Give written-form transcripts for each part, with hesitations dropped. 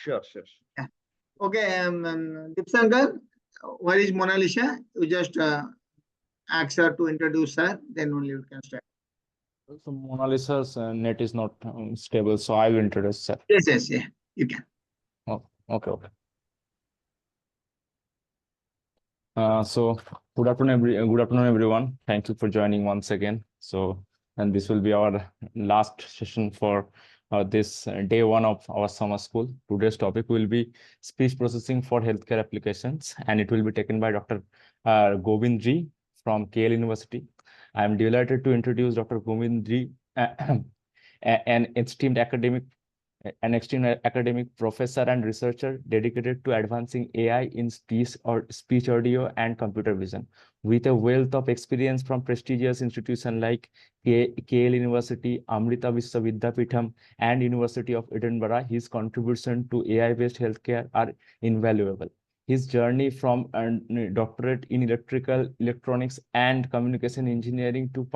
Sure, sure. Yeah. Okay, Dipsankar, what is Mona Lisa? You just ask her to introduce her, then only you can start. So Mona Lisa's net is not stable, so I will introduce her. Yes, yeah, you can. Oh, okay. So good afternoon, everyone. Thank you for joining once again. And this will be our last session for this day one of our summer school. Today's topic will be speech processing for healthcare applications, and it will be taken by Dr. Govind D from KL University. I am delighted to introduce Dr. Govind D, an esteemed academic professor and researcher dedicated to advancing AI in speech audio and computer vision. With a wealth of experience from prestigious institutions like KL University, Amrita Vishwa Vidyapitham, and University of Edinburgh, his contributions to AI-based healthcare are invaluable. His journey from a doctorate in electronics and communication engineering to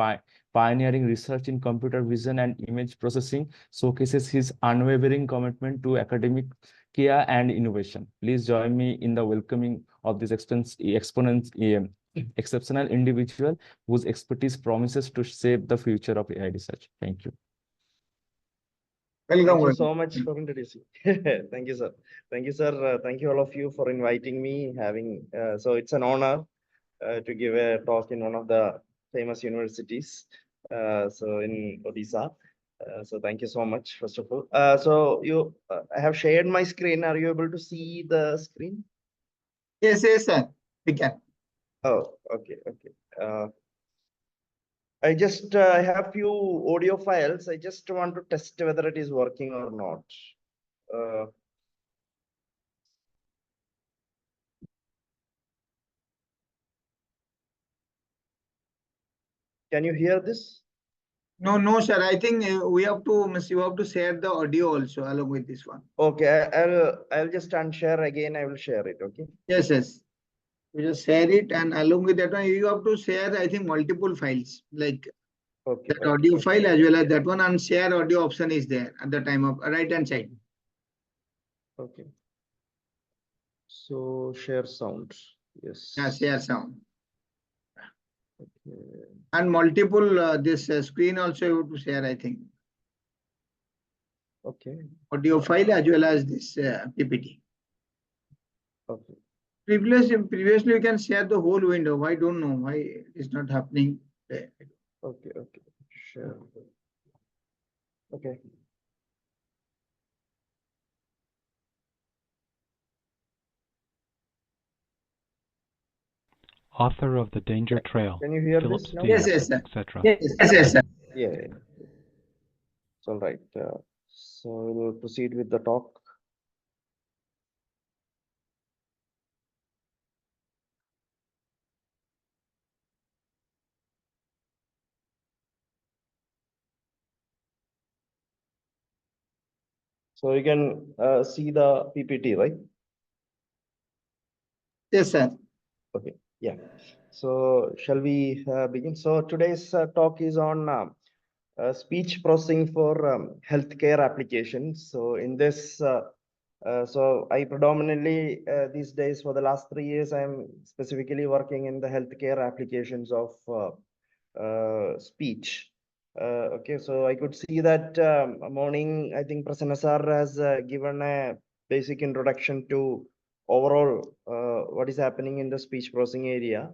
pioneering research in computer vision and image processing showcases his unwavering commitment to academic care and innovation. Please join me in the welcoming of this exceptional individual whose expertise promises to shape the future of AI research. Thank you. Thank you so much for introducing. Thank you, sir. Thank you, sir. Thank you all of you for inviting me. So it's an honor to give a talk in one of the famous universities. So in Odisha. So thank you so much, first of all. I have shared my screen. Are you able to see the screen? Yes, sir. We can. Oh, okay. I just have few audio files. I just want to test whether it is working or not. Can you hear this? No, sir. I think you have to share the audio also along with this one. Okay, I'll just unshare again. I will share it. Okay. Yes. You just share it, and along with that one, you have to share, I think, multiple files like that audio file as well as that one, and share audio option is there at the time of right hand side. Okay. So share sound. Yes. Yeah, share sound. Okay. And multiple this screen also you have to share, I think. Okay. Audio file as well as this PPT. Okay. Previously you can share the whole window. I don't know why it is not happening. Okay. Sure. Okay. Author of The Danger Trail. Can you hear Philip this now? Yes, sir. etc. Yes, sir. Yeah. It's all right. So we'll proceed with the talk. So you can see the PPT, right? Yes, sir. Okay. Yeah. So shall we begin? So today's talk is on speech processing for healthcare applications. So in this, so I predominantly these days for the last 3 years, I'm specifically working in the healthcare applications of speech. Okay, so I could see that morning, I think Prasanna sir has given a basic introduction to overall what is happening in the speech processing area.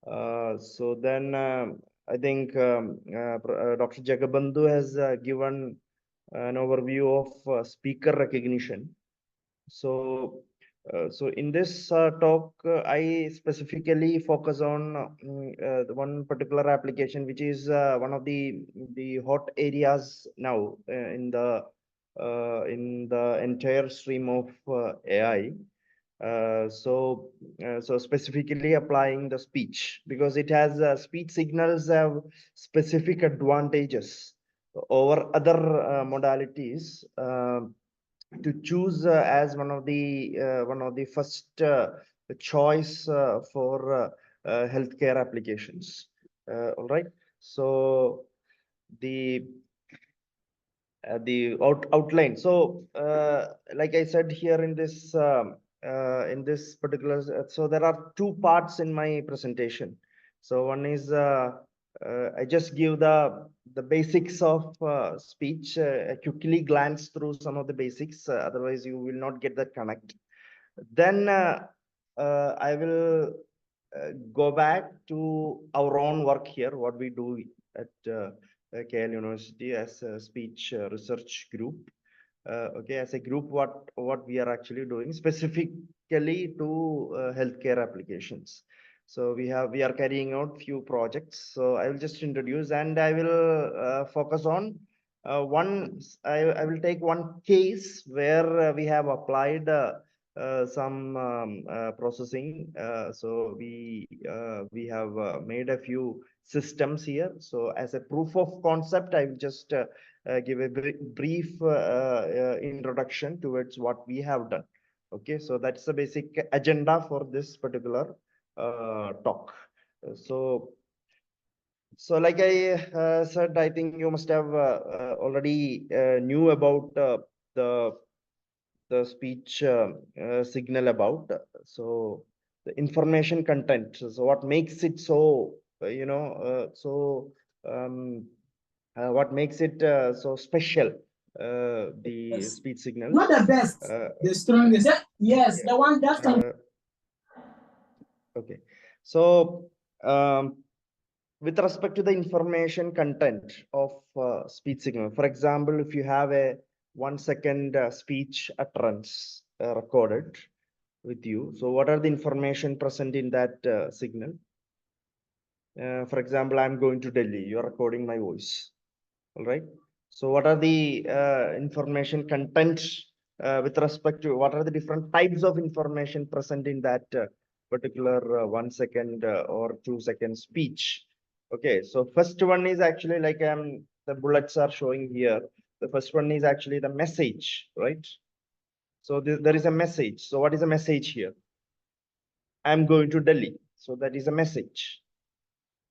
So then I think Dr. Jagabandhu has given an overview of speaker recognition. So in this talk, I specifically focus on the one particular application, which is one of the hot areas now in the entire stream of AI. So specifically applying the speech, because it has speech signals have specific advantages over other modalities. To choose as one of the first choice for healthcare applications. All right. So the the outline. So, like I said here in this particular, so there are two parts in my presentation. So one is I just give the basics of speech. I quickly glance through some of the basics. Otherwise, you will not get that connect. Then I will go back to our own work here, what we do at KL University as a speech research group. Okay, as a group, what we are actually doing specifically to healthcare applications. So we are carrying out few projects. So I will just introduce, and I will focus on I will take one case where we have applied some processing. So we have made a few systems here. So as a proof of concept, I will just give a brief introduction towards what we have done. Okay, so that's the basic agenda for this particular talk. So like I said, I think you must have already knew about the speech signal about. So the information content. So what makes it so, what makes it so special? The Yes. speech signal. Not the best, the strongest. Yes, the one that can. Okay. So with respect to the information content of speech signal, for example, if you have a 1 second speech utterance recorded with you, so what are the information present in that signal? For example, I'm going to Delhi, you're recording my voice. All right. So what are the information content with respect to what are the different types of information present in that particular 1 second or 2 second speech? Okay, so first one is actually like the bullets are showing here. The first one is actually the message, right? So there is a message. So what is a message here? I'm going to Delhi. So that is a message.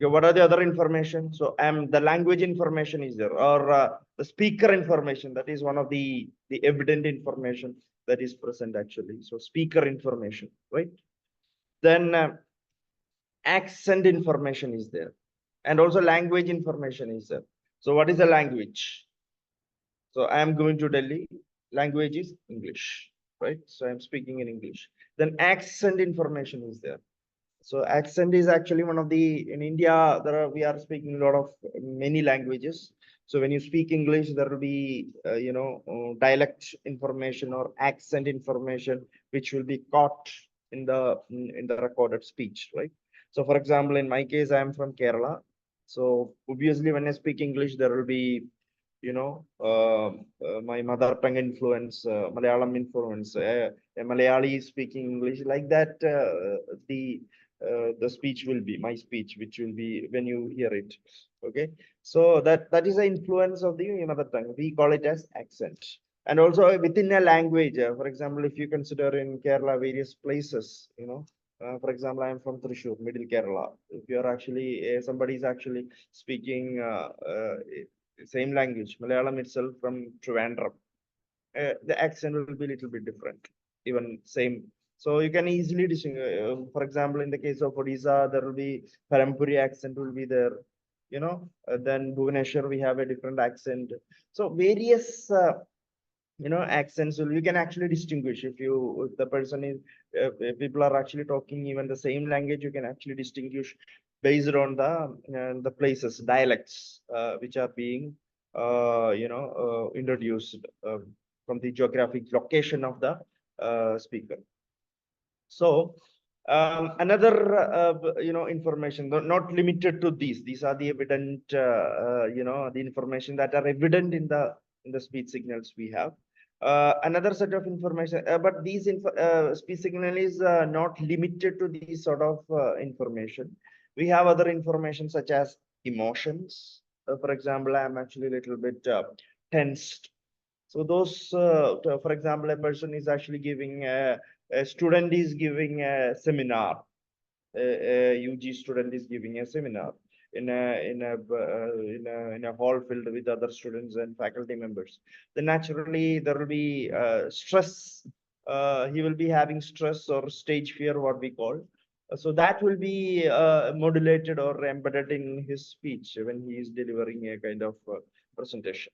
Okay, what are the other information? So the language information is there, or the speaker information. That is one of the evident information that is present actually. So speaker information, right? Then accent information is there, and also language information is there. So what is the language? So I am going to Delhi. Language is English, right? So I'm speaking in English. Then accent information is there. So accent is actually one of in India, we are speaking a lot of many languages. So when you speak English, there will be, dialect information or accent information, which will be caught in the recorded speech, right? So for example, in my case, I am from Kerala. So obviously when I speak English, there will be, my mother tongue influence, Malayalam influence, a Malayali speaking English like that, the speech will be my speech, which will be when you hear it. Okay, so that is the influence of the mother tongue. We call it as accent. And also within a language, for example, if you consider in Kerala various places, for example, I am from Thrissur, middle Kerala. If you are actually somebody is actually speaking same language, Malayalam itself, from Trivandrum, the accent will be a little bit different, even same. So you can easily distinguish. For example, in the case of Odisha, there will be Parampuri accent will be there. Then Bhubaneswar, we have a different accent. So various accents you can actually distinguish if the person is people are actually talking even the same language, you can actually distinguish based on the places, dialects which are being introduced from the geographic location of the speaker. So another information, not limited to these are the evident the information that are evident in the speech signals we have. Another set of information, but these speech signal is not limited to these sort of information. We have other information such as emotions. For example, I am actually a little bit tensed. So those, for example, a person is actually giving a student is giving a seminar. A UG student is giving a seminar. in a hall filled with other students and faculty members, then naturally there will be stress. He will be having stress or stage fear, what we call. So that will be modulated or embedded in his speech when he is delivering a kind of presentation.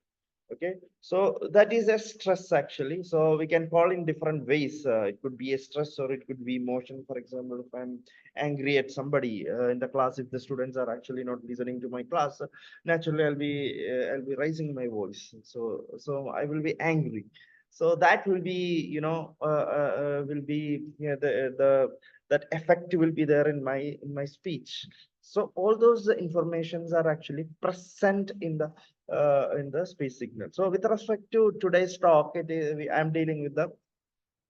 Okay, so that is a stress actually. So we can call in different ways. It could be a stress or it could be emotion. For example, if I'm angry at somebody in the class, if the students are actually not listening to my class, naturally I'll be raising my voice. So I will be angry. So that will be, will be, the that effect will be there in my speech. So all those informations are actually present in the speech signal. So with respect to today's talk, I'm dealing with the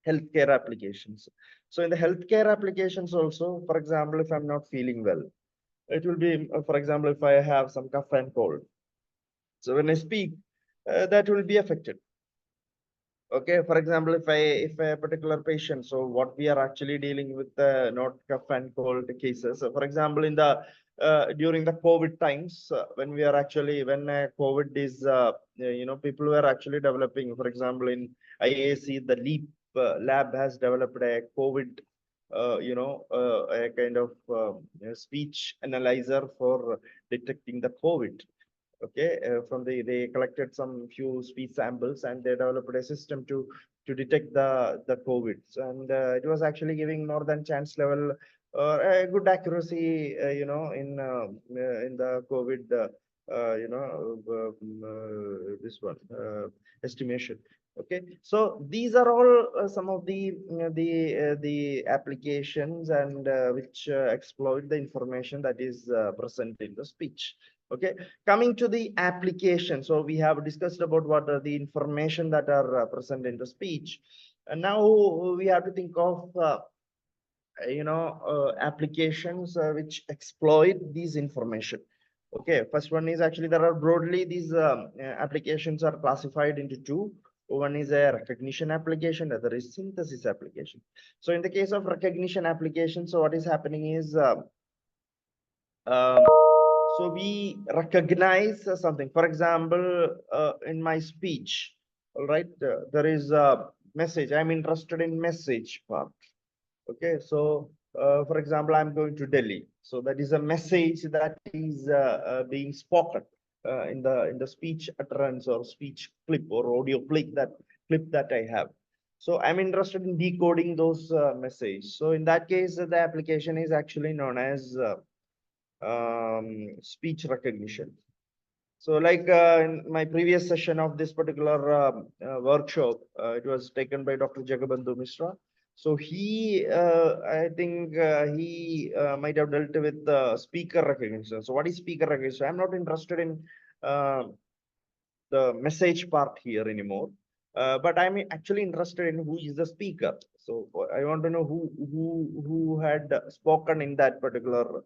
healthcare applications. So in the healthcare applications also, for example, if I'm not feeling well, it will be, for example, if I have some cough and cold. So when I speak, that will be affected. Okay, for example, if a particular patient, so what we are actually dealing with not cough and cold cases. So for example, in the during the COVID times, when COVID is people were actually developing. For example, in IAC, the LEAP lab has developed a COVID a kind of speech analyzer for detecting the COVID. Okay, they collected some few speech samples and they developed a system to detect the COVID, and it was actually giving more than chance level a good accuracy in the COVID this one estimation. Okay, so these are all some of the applications and which exploit the information that is present in the speech. Okay, coming to the application, so we have discussed about what are the information that are present in the speech, and now we have to think of applications which exploit these information. Okay, first one is actually there are broadly these applications are classified into two. One is a recognition application, other is synthesis application. So in the case of recognition application, so what is happening is so we recognize something. For example, in my speech, all right, there is a message. I'm interested in message part. Okay, so for example, I'm going to Delhi. So that is a message that is being spoken in the speech utterance or speech clip or audio clip that I have. So I'm interested in decoding those messages. So in that case, the application is actually known as speech recognition. So like in my previous session of this particular workshop, it was taken by Dr. Govind D. So he, I think he might have dealt with speaker recognition. So what is speaker recognition? I'm not interested in the message part here anymore. But I'm actually interested in who is the speaker. So I want to know who had spoken in that particular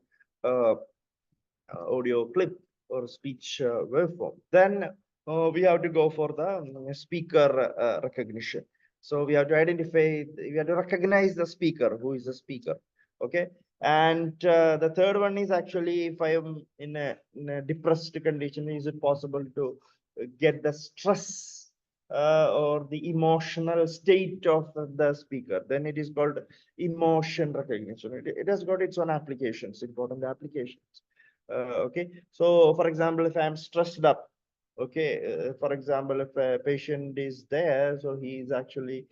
audio clip or speech waveform. Then we have to go for the speaker recognition. So we have to identify, we have to recognize the speaker, who is the speaker. Okay. And the third one is actually if I am in a depressed condition, is it possible to get the stress or the emotional state of the speaker? Then it is called emotion recognition. It has got its own applications, important applications. Okay, so for example, if I'm stressed up, okay, for example, if a patient is there, so he is actually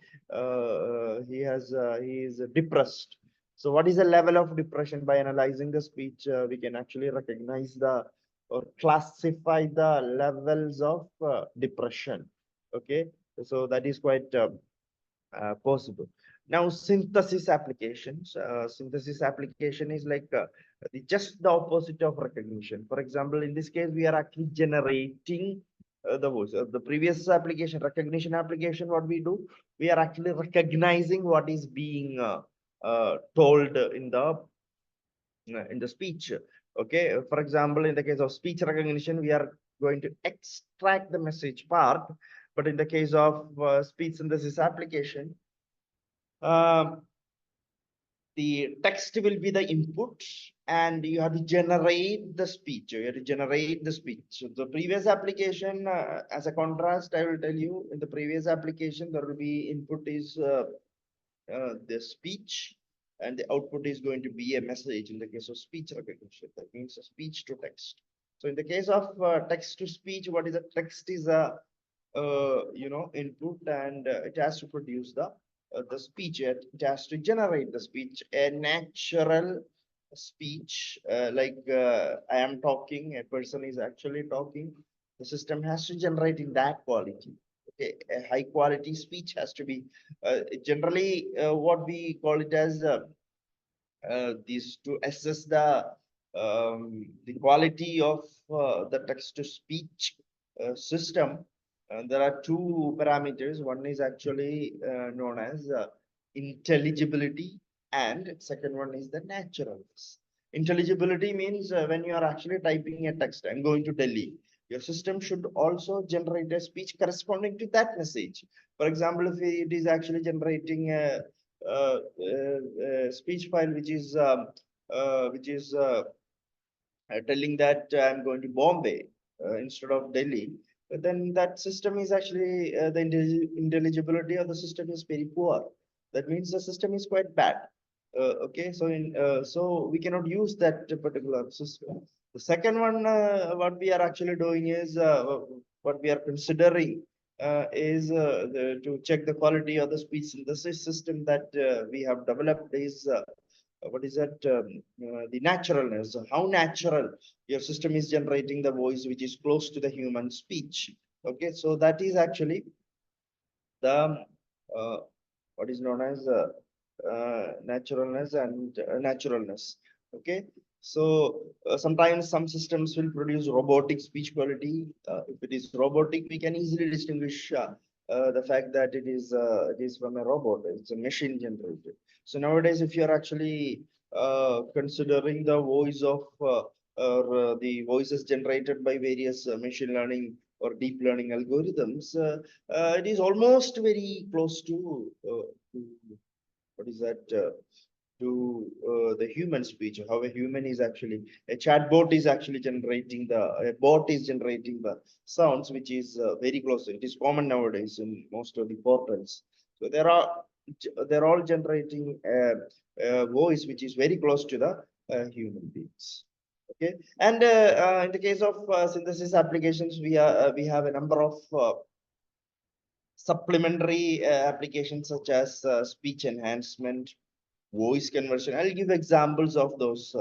he is depressed. So what is the level of depression? By analyzing the speech, we can actually recognize the or classify the levels of depression. Okay, so that is quite possible. Now, synthesis applications. Synthesis application is like just the opposite of recognition. For example, in this case, we are actually generating the voice. The previous application, recognition application, what we do, we are actually recognizing what is being told in the speech. Okay, for example, in the case of speech recognition, we are going to extract the message part. But in the case of speech synthesis application, the text will be the input, and you have to generate the speech. You have to generate the speech. So the previous application, as a contrast, I will tell you, in the previous application, there will be input is the speech, and the output is going to be a message. In the case of speech recognition, that means a speech to text. So in the case of text to speech, what is a text is a input, and it has to produce the speech. It has to generate the speech, a natural speech, like I am talking, a person is actually talking. The system has to generate in that quality. Okay, a high quality speech has to be generally what we call it as these to assess the quality of the text to speech system. There are two parameters. One is actually known as intelligibility, and second one is the naturalness. Intelligibility means when you are actually typing a text, I'm going to Delhi, your system should also generate a speech corresponding to that message. For example, if it is actually generating a speech file which is telling that I'm going to Bombay instead of Delhi, then that system is actually the intelligibility of the system is very poor. That means the system is quite bad. Okay, so we cannot use that particular system. The second one, what we are actually doing is what we are considering is to check the quality of the speech synthesis system that we have developed is what is that the naturalness, how natural your system is generating the voice which is close to the human speech. Okay, so that is actually the what is known as naturalness and naturalness. Okay, so sometimes some systems will produce robotic speech quality. If it is robotic, we can easily distinguish the fact that it is from a robot. It's a machine generated. So nowadays, if you are actually considering the voice of or the voices generated by various machine learning or deep learning algorithms, it is almost very close to what is that to the human speech, how a human is actually, a chatbot is actually generating a bot is generating the sounds, which is very close. It is common nowadays in most of the portals. So they're all generating a voice which is very close to the human beings. Okay, and in the case of synthesis applications, we have a number of supplementary applications such as speech enhancement, voice conversion. I'll give examples of those.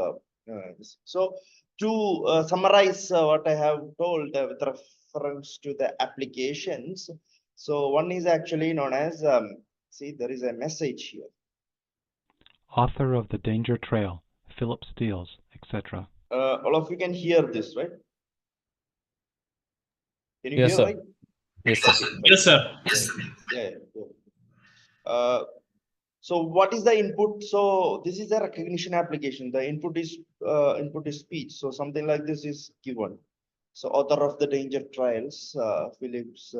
So to summarize what I have told with reference to the applications, so one is actually known as, see, there is a message here. Author of The Danger Trail, Philip Steele, etc. All of you can hear this, right? Can you Yes, hear, sir. right? Yes, sir. Yes, sir. Yeah. So what is the input? So this is a recognition application. The input is speech. So something like this is given. So author of the danger trials, Phillips,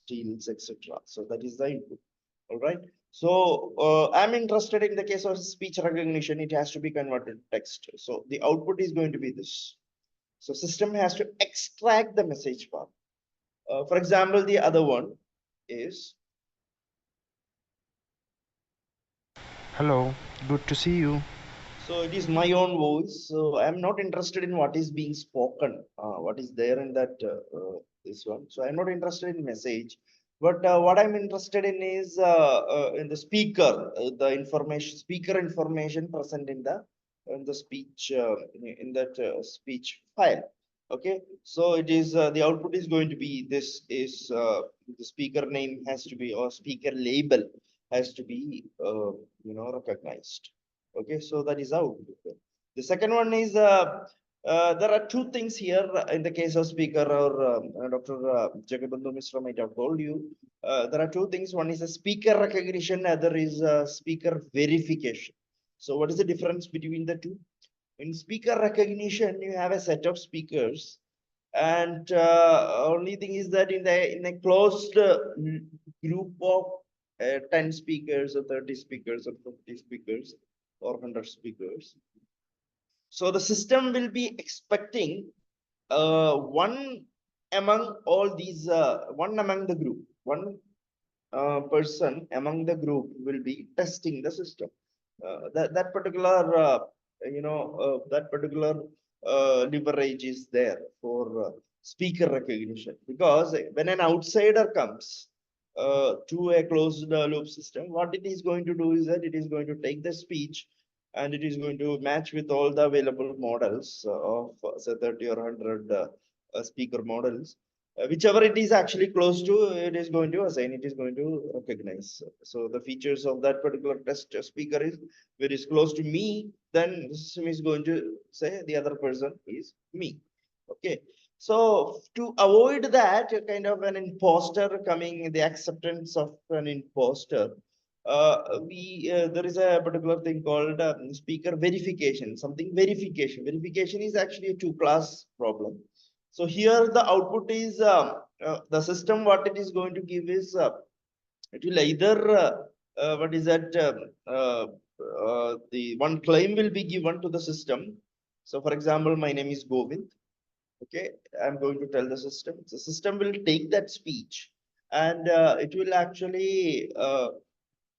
Steels, etc. So that is the input. All right. So I'm interested in the case of speech recognition. It has to be converted to text. So the output is going to be this. So system has to extract the message part. For example, the other one is. Hello, good to see you. So it is my own voice. So I'm not interested in what is being spoken, what is there in that this one. So I'm not interested in message, but what I'm interested in is in the speaker, the information, speaker information present in the speech in that speech file. Okay, so it is the output is going to be this is the speaker name has to be, or speaker label has to be recognized. Okay, so that is out. The second one is there are two things here in the case of speaker, or Dr. Jagabandhu Mishra might have told you. There are two things. One is a speaker recognition, other is speaker verification. So what is the difference between the two? In speaker recognition, you have a set of speakers, and only thing is that in a closed group of 10 speakers or 30 speakers or 50 speakers, or 100 speakers. So the system will be expecting one among all these, one among the group, one person among the group will be testing the system. That particular, that particular leverage is there for speaker recognition, because when an outsider comes to a closed loop system, what it is going to do is that it is going to take the speech and it is going to match with all the available models of say 30 or 100 speaker models. Whichever it is actually close to, it is going to assign, it is going to recognize. So the features of that particular test speaker is, if it is close to me, then the system is going to say the other person is me. Okay. So to avoid that kind of an imposter coming, the acceptance of an imposter, there is a particular thing called speaker verification, something verification. Verification is actually a two-class problem. So here the output is the system, what it is going to give is it will either what is that the one claim will be given to the system. So for example, my name is Govind. Okay, I'm going to tell the system will take that speech and it will actually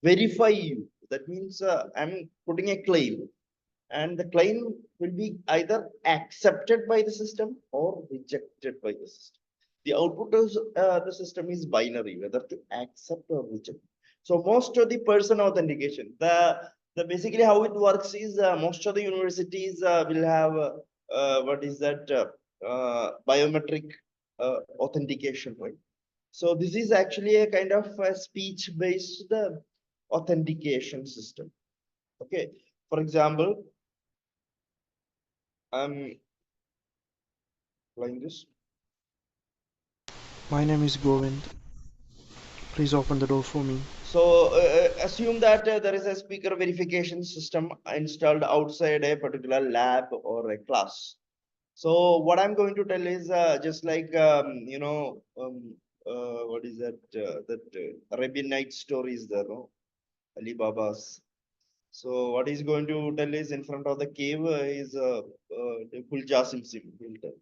verify you. That means I'm putting a claim, and the claim will be either accepted by the system or rejected by the system. The output of the system is binary, whether to accept or reject. So most of the person authentication, the basically how it works is most of the universities will have what is that biometric authentication, right? So this is actually a kind of a speech-based authentication system. Okay, for example, I'm playing this. My name is Govind. Please open the door for me. So assume that there is a speaker verification system installed outside a particular lab or a class. So what I'm going to tell is just like what is that Arabian Nights stories there, no? Alibaba's. So what he's going to tell is in front of the cave is Kulja Simsim. He'll tell.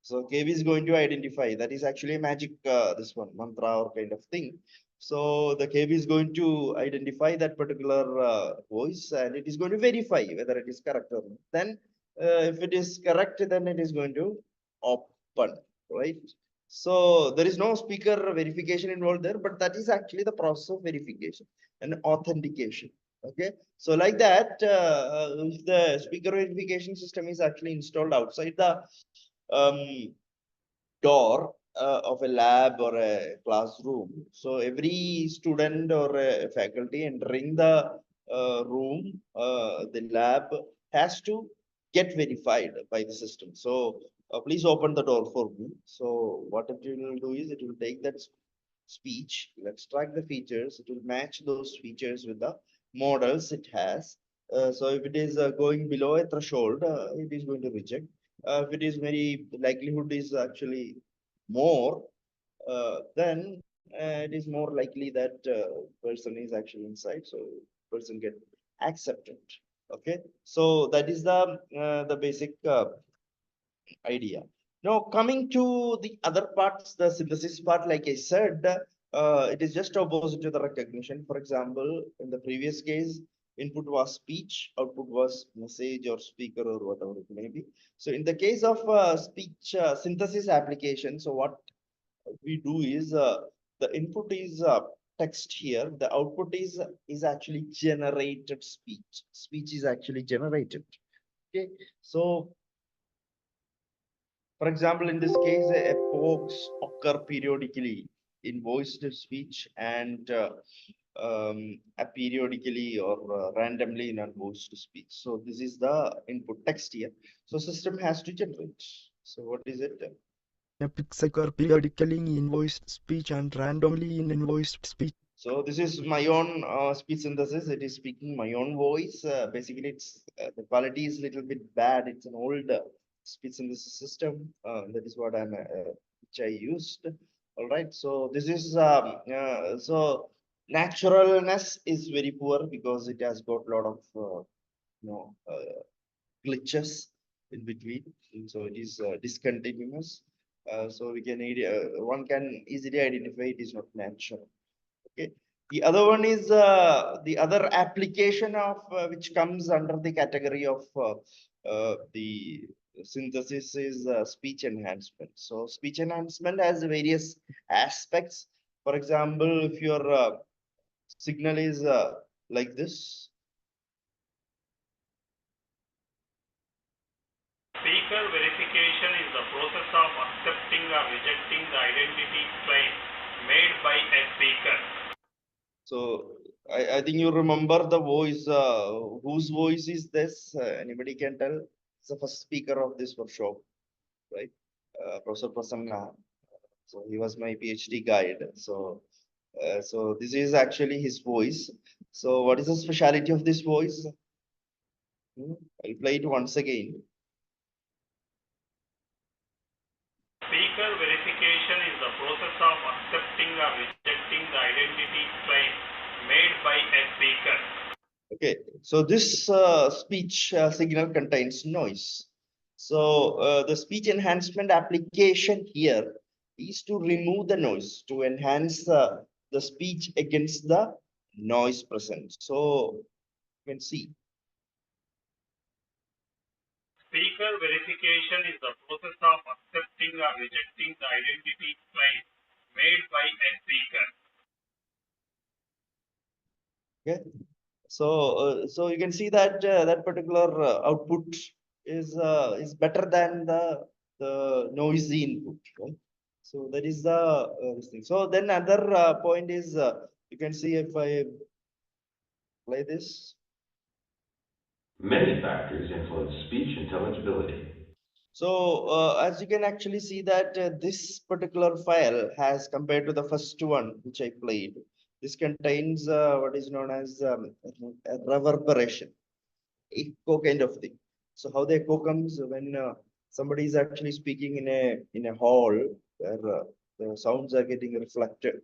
So cave is going to identify, that is actually a magic, this one mantra or kind of thing. So the cave is going to identify that particular voice, and it is going to verify whether it is correct or not. Then if it is correct, then it is going to open, right? So there is no speaker verification involved there, but that is actually the process of verification and authentication. Okay, so like that, if the speaker verification system is actually installed outside the door of a lab or a classroom. So every student or a faculty entering the room, the lab has to get verified by the system. So please open the door for me. So what it will do is it will take that speech, it will extract the features, it will match those features with the models it has. So if it is going below a threshold, it is going to reject. If it is very likelihood is actually more, then it is more likely that person is actually inside, so person get accepted. Okay, so that is the basic idea. Now coming to the other parts, the synthesis part, like I said, it is just opposite to the recognition. For example, in the previous case, input was speech, output was message or speaker or whatever it may be. So in the case of speech synthesis application, so what we do is the input is text here, the output is actually generated speech. Speech is actually generated. Okay, so for example, in this case, epochs occur periodically in voiced speech and periodically or randomly in unvoiced speech. So this is the input text here. So system has to generate. So what is it? Epics occur periodically in voiced speech and randomly in invoiced speech. So this is my own speech synthesis. It is speaking my own voice. Basically, it's the quality is a little bit bad. It's an old speech synthesis system. That is what which I used. All right. So this is so naturalness is very poor because it has got a lot of glitches in between. So it is discontinuous. So we can one can easily identify it is not natural. Okay. The other one is the other application of which comes under the category of the synthesis is speech enhancement. So speech enhancement has various aspects. For example, if your signal is like this. Speaker verification is the process of accepting or rejecting the identity claim made by a speaker. So I think you remember the voice. Whose voice is this? Anybody can tell? It's the first speaker of this workshop, right? Professor Prasanna. So he was my PhD guide. So this is actually his voice. So what is the speciality of this voice? I'll play it once again. Speaker verification is the process of accepting or rejecting the identity claim made by a speaker. Okay, so this speech signal contains noise. So the speech enhancement application here is to remove the noise, to enhance the speech against the noise present. So you can see. Speaker verification is the process of accepting or rejecting the identity claim made by a speaker. Okay, so you can see that that particular output is better than the noisy input, right? So that is the this thing. So then another point is you can see if I play this. Many factors influence speech intelligibility. So as you can actually see that this particular file has, compared to the first one which I played, this contains what is known as a reverberation, echo kind of thing. So how the echo comes when somebody is actually speaking in a hall where the sounds are getting reflected.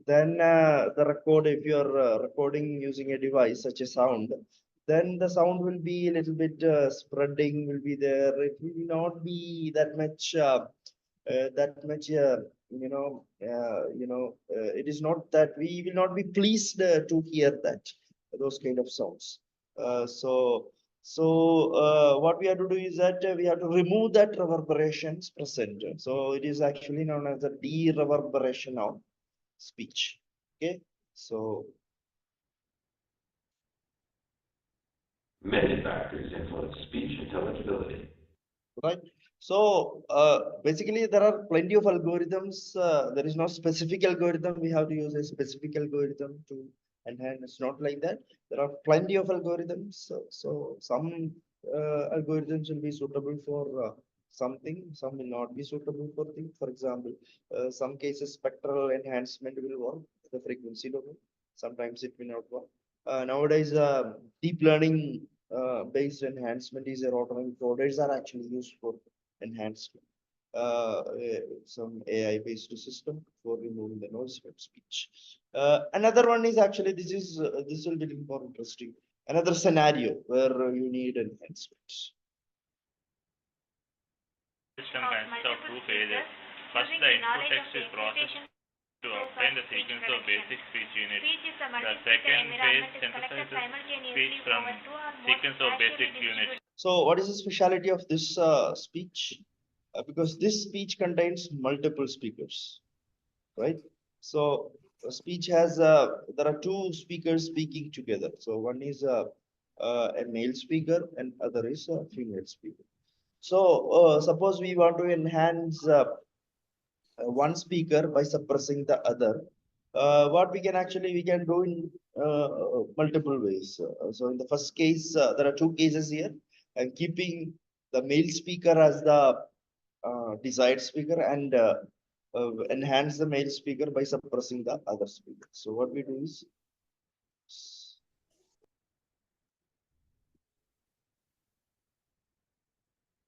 Then the record, if you're recording using a device such a sound, then the sound will be a little bit spreading, will be there. It will not be that much it is not that we will not be pleased to hear that those kind of sounds. What we have to do is that we have to remove that reverberations present. So it is actually known as a de-reverberation of speech. Okay, so Many factors influence speech intelligibility. right. So basically, there are plenty of algorithms. There is no specific algorithm. We have to use a specific algorithm to enhance. It's not like that. There are plenty of algorithms. So some algorithms will be suitable for something. Some will not be suitable for things. For example, some cases spectral enhancement will work at the frequency domain. Sometimes it will not work. Nowadays, deep learning based enhancement is a autonomic coders are actually used for enhancement. Some AI based system for removing the noise from speech. Another one is actually this will be more interesting. Another scenario where you need enhancements. System consists of two phases. First, the input text is processed to obtain the sequence of basic speech units. The second phase synthesizes speech from sequence of basic units. So what is the speciality of this speech? Because this speech contains multiple speakers, right? So speech has there are two speakers speaking together. So one is a male speaker and other is a female speaker. So suppose we want to enhance one speaker by suppressing the other. What we can do in multiple ways. So in the first case, there are two cases here, and keeping the male speaker as the desired speaker and enhance the male speaker by suppressing the other speaker. So what we do is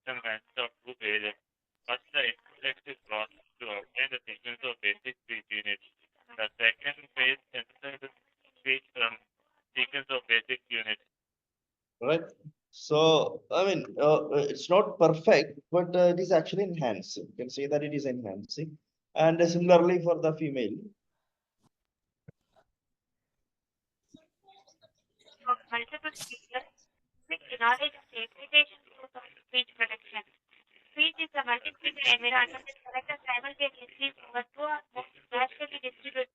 System consists of two phases. First, the input text is processed to obtain the sequence of basic speech units. The second phase synthesizes speech from sequence of basic units. right? So, I mean, it's not perfect, but it is actually enhancing. You can say that it is enhancing. And similarly for the female. Multiple speakers with knowledge of the application of speech protection. Speech is a multi-speaker environment that collects simultaneously over two or more nationally distributed.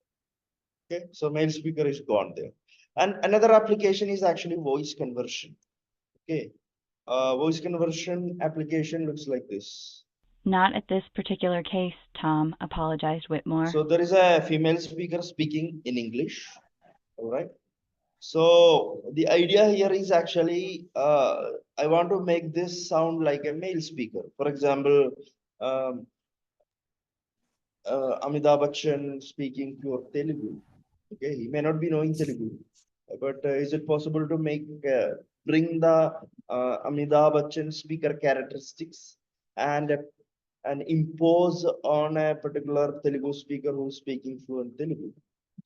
Okay, so male speaker is gone there. And another application is actually voice conversion. Okay, voice conversion application looks like this. Not at this particular case, Tom apologized Whitmore. So there is a female speaker speaking in English, all right? So the idea here is actually, I want to make this sound like a male speaker. For example, Amitabh Bachchan speaking pure Telugu. Okay, he may not be knowing Telugu, but is it possible to bring the Amitabh Bachchan speaker characteristics and impose on a particular Telugu speaker who's speaking fluent Telugu?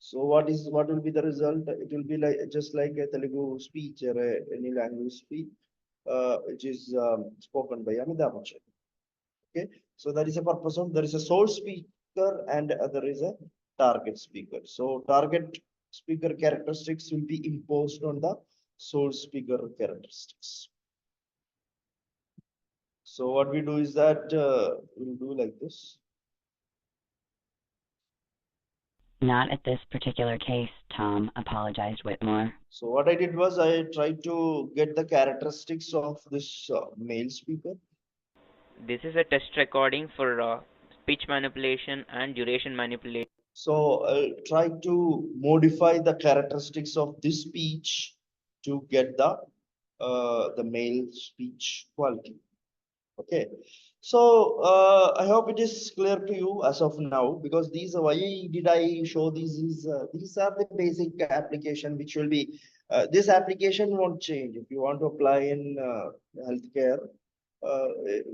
So what will be the result? It will be like just like a Telugu speech or any language speech, which is spoken by Amitabh Bachchan. Okay, so that is a purpose of there is a source speaker and there is a target speaker. So target speaker characteristics will be imposed on the source speaker characteristics. So what we do is that we'll do like this. Not at this particular case, Tom apologized Whitmore. So what I did was I tried to get the characteristics of this male speaker. This is a test recording for speech manipulation and duration manipulation. So I'll try to modify the characteristics of this speech to get the male speech quality. Okay, so I hope it is clear to you as of now, because why did I show these are the basic application which will be this application won't change if you want to apply in healthcare.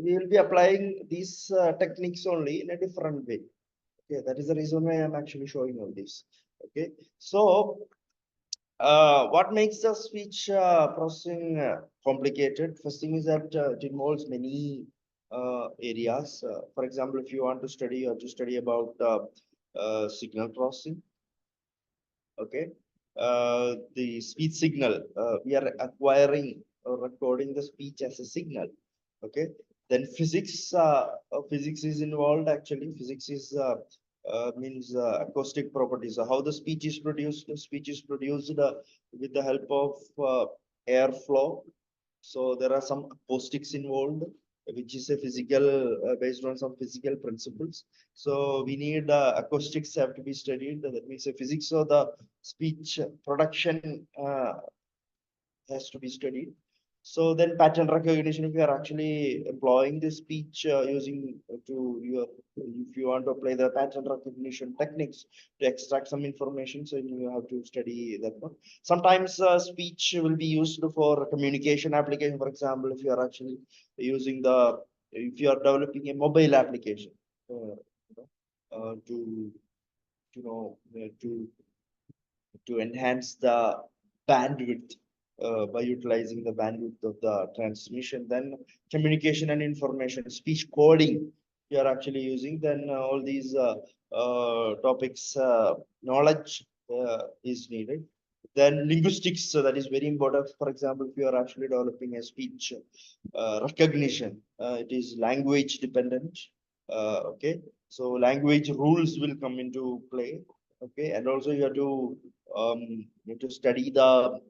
We will be applying these techniques only in a different way. Okay, that is the reason why I'm actually showing all this. Okay, so what makes the speech processing complicated? First thing is that it involves many areas. For example, if you want to study, you have to study about signal processing. Okay, the speech signal. We are acquiring or recording the speech as a signal. Okay, then physics. Physics is involved. Actually, physics is means acoustic properties. How the speech is produced. The speech is produced with the help of airflow. So there are some acoustics involved, which is a physical based on some physical principles. So we need acoustics have to be studied. That means the physics of the speech production has to be studied. So then pattern recognition, if you are actually employing the speech using if you want to apply the pattern recognition techniques to extract some information, so you have to study that one. Sometimes speech will be used for communication application. For example, if you are actually using if you are developing a mobile application to enhance the bandwidth by utilizing the bandwidth of the transmission, then communication and information, speech coding you are actually using, then all these topics, knowledge is needed. Then linguistics, so that is very important. For example, if you are actually developing a speech recognition, it is language dependent. Okay, so language rules will come into play. Okay, and also you have to study the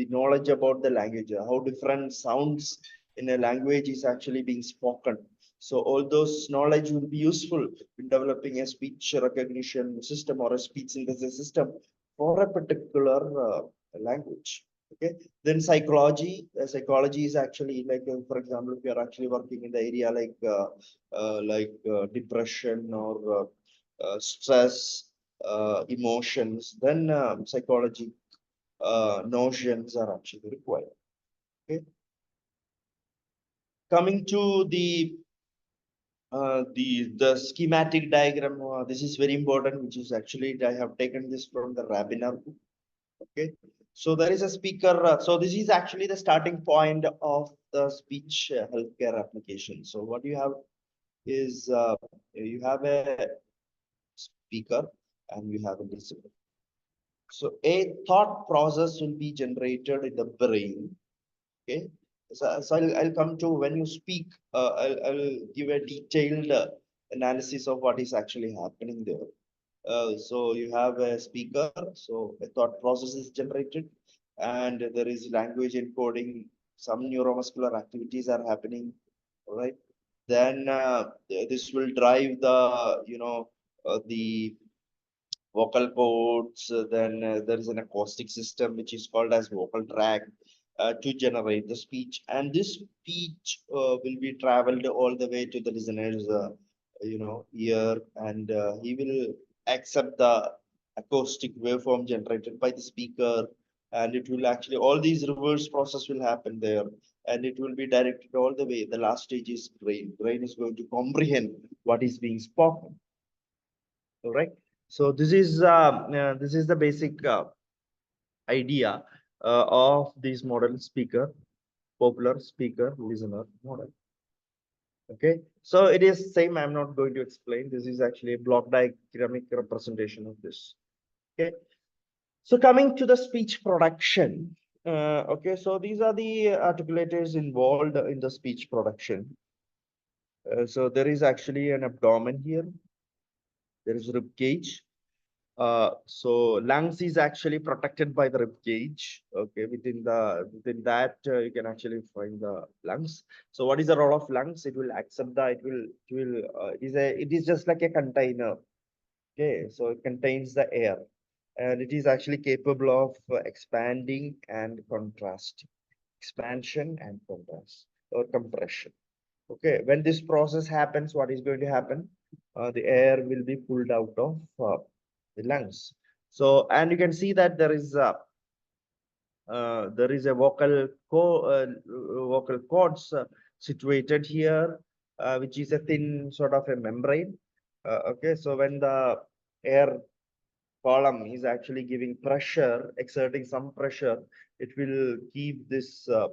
knowledge about the language, how different sounds in a language is actually being spoken. So all those knowledge will be useful in developing a speech recognition system or a speech synthesis system for a particular language. Okay, then psychology. Psychology is actually like, for example, if you are actually working in the area like depression or stress, emotions, then psychology notions are actually required. Okay. Coming to the schematic diagram, this is very important, which is actually I have taken this from the Rabiner book. Okay, So there is a speaker. So this is actually the starting point of the speech healthcare application. So what you have is you have a speaker and you have a listener. So a thought process will be generated in the brain. Okay. So I'll come to when you speak, I'll give a detailed analysis of what is actually happening there. So you have a speaker, so a thought process is generated, and there is language encoding. Some neuromuscular activities are happening, all right? Then this will drive the, the vocal cords. Then there is an acoustic system which is called as vocal tract to generate the speech, and this speech will be traveled all the way to the listener's ear, and he will accept the acoustic waveform generated by the speaker, and it will actually, all these reverse process will happen there, and it will be directed all the way. The last stage is brain is going to comprehend what is being spoken. All right. So this is the basic idea of this model speaker, popular speaker listener model. Okay, so it is same. I'm not going to explain. This is actually a block diagramic representation of this. Okay, so coming to the speech production. Okay, so these are the articulators involved in the speech production. So there is actually an abdomen here. There is rib cage. So lungs is actually protected by the rib cage. Okay, within that you can actually find the lungs. So what is the role of lungs? It will accept that it is just like a container. Okay, so it contains the air, and it is actually capable of expanding and contrasting, expansion and contrast or compression. Okay, when this process happens, what is going to happen? The air will be pulled out of the lungs. So, and you can see that there is a vocal cords situated here, which is a thin sort of a membrane. Okay, so when the air column is actually giving pressure, exerting some pressure, it will keep this uh,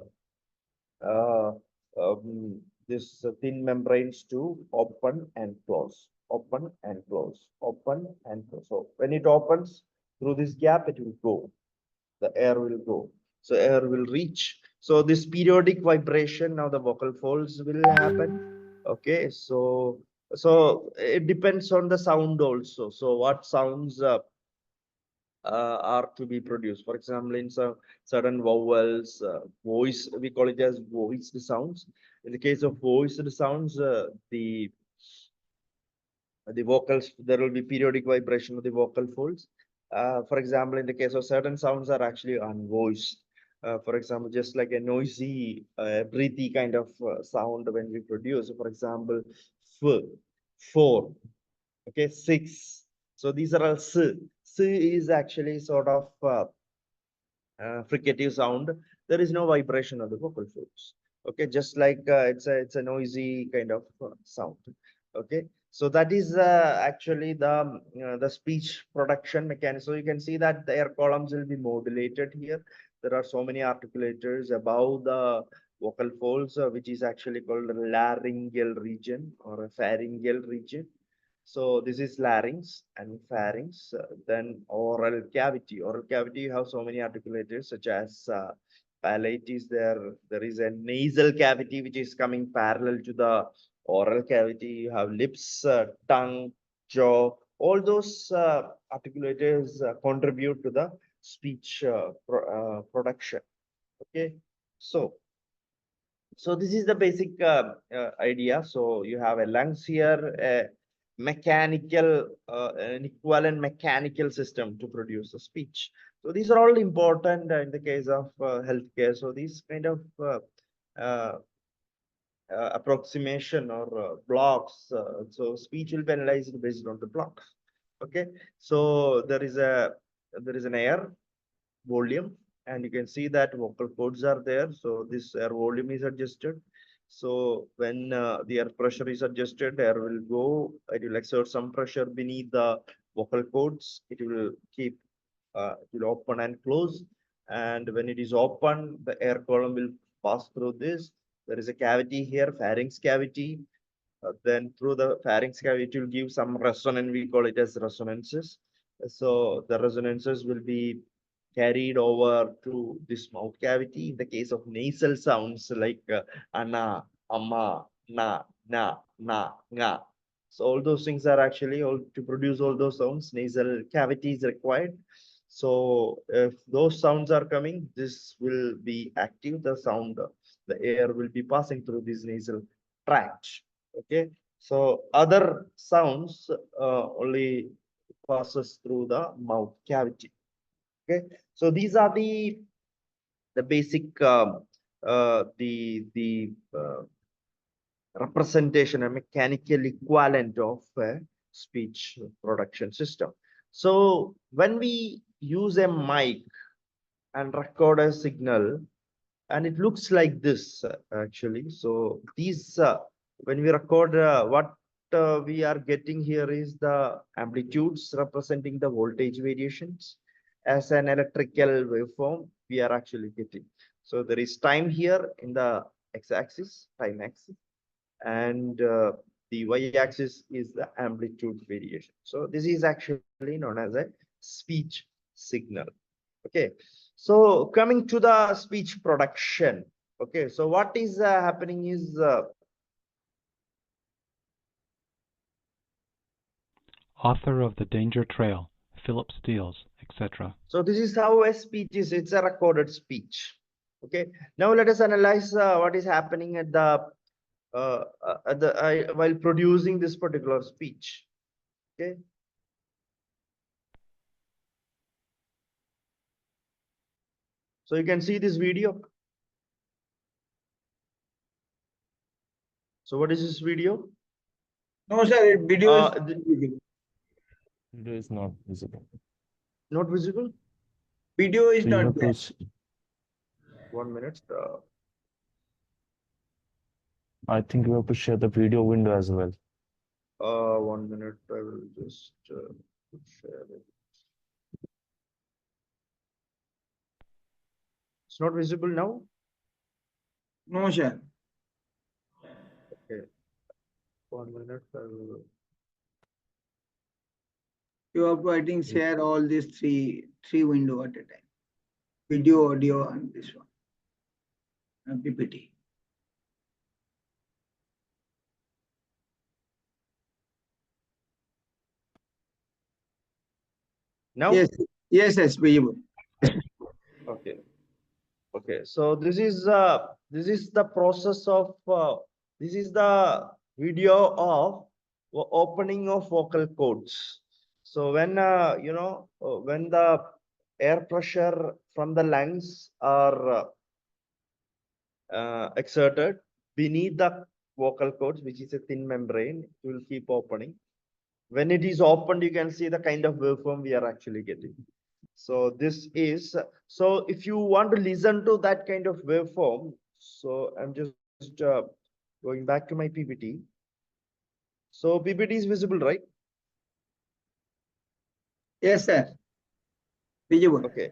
this thin membranes to open and close, open and close, open and close. So when it opens through this gap, it will go. The air will go. So air will reach. So this periodic vibration, now the vocal folds will happen. Okay, so it depends on the sound also. So what sounds are to be produced. For example, in some certain vowels, voice, we call it as voiced sounds. In the case of voiced sounds, the vocals, there will be periodic vibration of the vocal folds. For example, in the case of certain sounds are actually unvoiced. For example, just like a noisy, breathy kind of sound when we produce. For example, f, four, okay, six. So these are all s. S is actually sort of fricative sound. There is no vibration of the vocal folds. Okay, just like it's a noisy kind of sound. Okay, so that is actually the speech production mechanism. So you can see that the air columns will be modulated here. There are so many articulators above the vocal folds, which is actually called laryngeal region or a pharyngeal region. So this is larynx and pharynx, then oral cavity. Oral cavity, you have so many articulators such as palate is there. There is a nasal cavity which is coming parallel to the oral cavity. You have lips, tongue, jaw. All those articulators contribute to the speech production. Okay, so this is the basic idea. So you have a lungs here, a mechanical, an equivalent mechanical system to produce a speech. So these are all important in the case of healthcare. So these kind of uh, approximation or blocks. So speech will be analyzed based on the blocks. Okay, so there is an air volume, and you can see that vocal cords are there. So this air volume is adjusted. So when the air pressure is adjusted, air will go, it will exert some pressure beneath the vocal cords. It will keep, it will open and close. and when it is open, the air column will pass through this. There is a cavity here, pharynx cavity. Then through the pharynx cavity, it will give some resonance. We call it as resonances. So the resonances will be carried over to this mouth cavity. In the case of nasal sounds like ana, amma, na, nga. So all those things are actually all to produce all those sounds. Nasal cavity is required. So if those sounds are coming, this will be active. The sound, the air will be passing through this nasal tract. Okay. So other sounds only passes through the mouth cavity. Okay. So these are the basic representation, a mechanical equivalent of a speech production system. So when we use a mic and record a signal, and it looks like this actually. So these when we record what we are getting here is the amplitudes representing the voltage variations as an electrical waveform we are actually getting. So there is time here in the x-axis, time axis, and the y-axis is the amplitude variation. So this is actually known as a speech signal. Okay, so coming to the speech production. Okay, so what is happening is Author of The Danger Trail, Philip Steele, etc. so this is how a speech is. It's a recorded speech. Okay, now let us analyze what is happening at the while producing this particular speech. Okay. So you can see this video. So what is this video? No, sir, video is Video is not visible. Not visible? video is So you not have there. to 1 minute. I think you have to share the video window as well. 1 minute. I will just share it. It's not visible now. No, sir. Okay. 1 minute. I will. You have to, I think, share all these three window at a time. Video, audio, and this one. And PPT. Now? Yes, visible. Okay. Okay. So this is the process of this is the video of opening of vocal cords. So when when the air pressure from the lungs are exerted beneath the vocal cords, which is a thin membrane, it will keep opening. When it is opened, you can see the kind of waveform we are actually getting. So this is, so if you want to listen to that kind of waveform, so I'm just going back to my PPT. So PPT is visible, right? Yes, sir. Visible. Okay.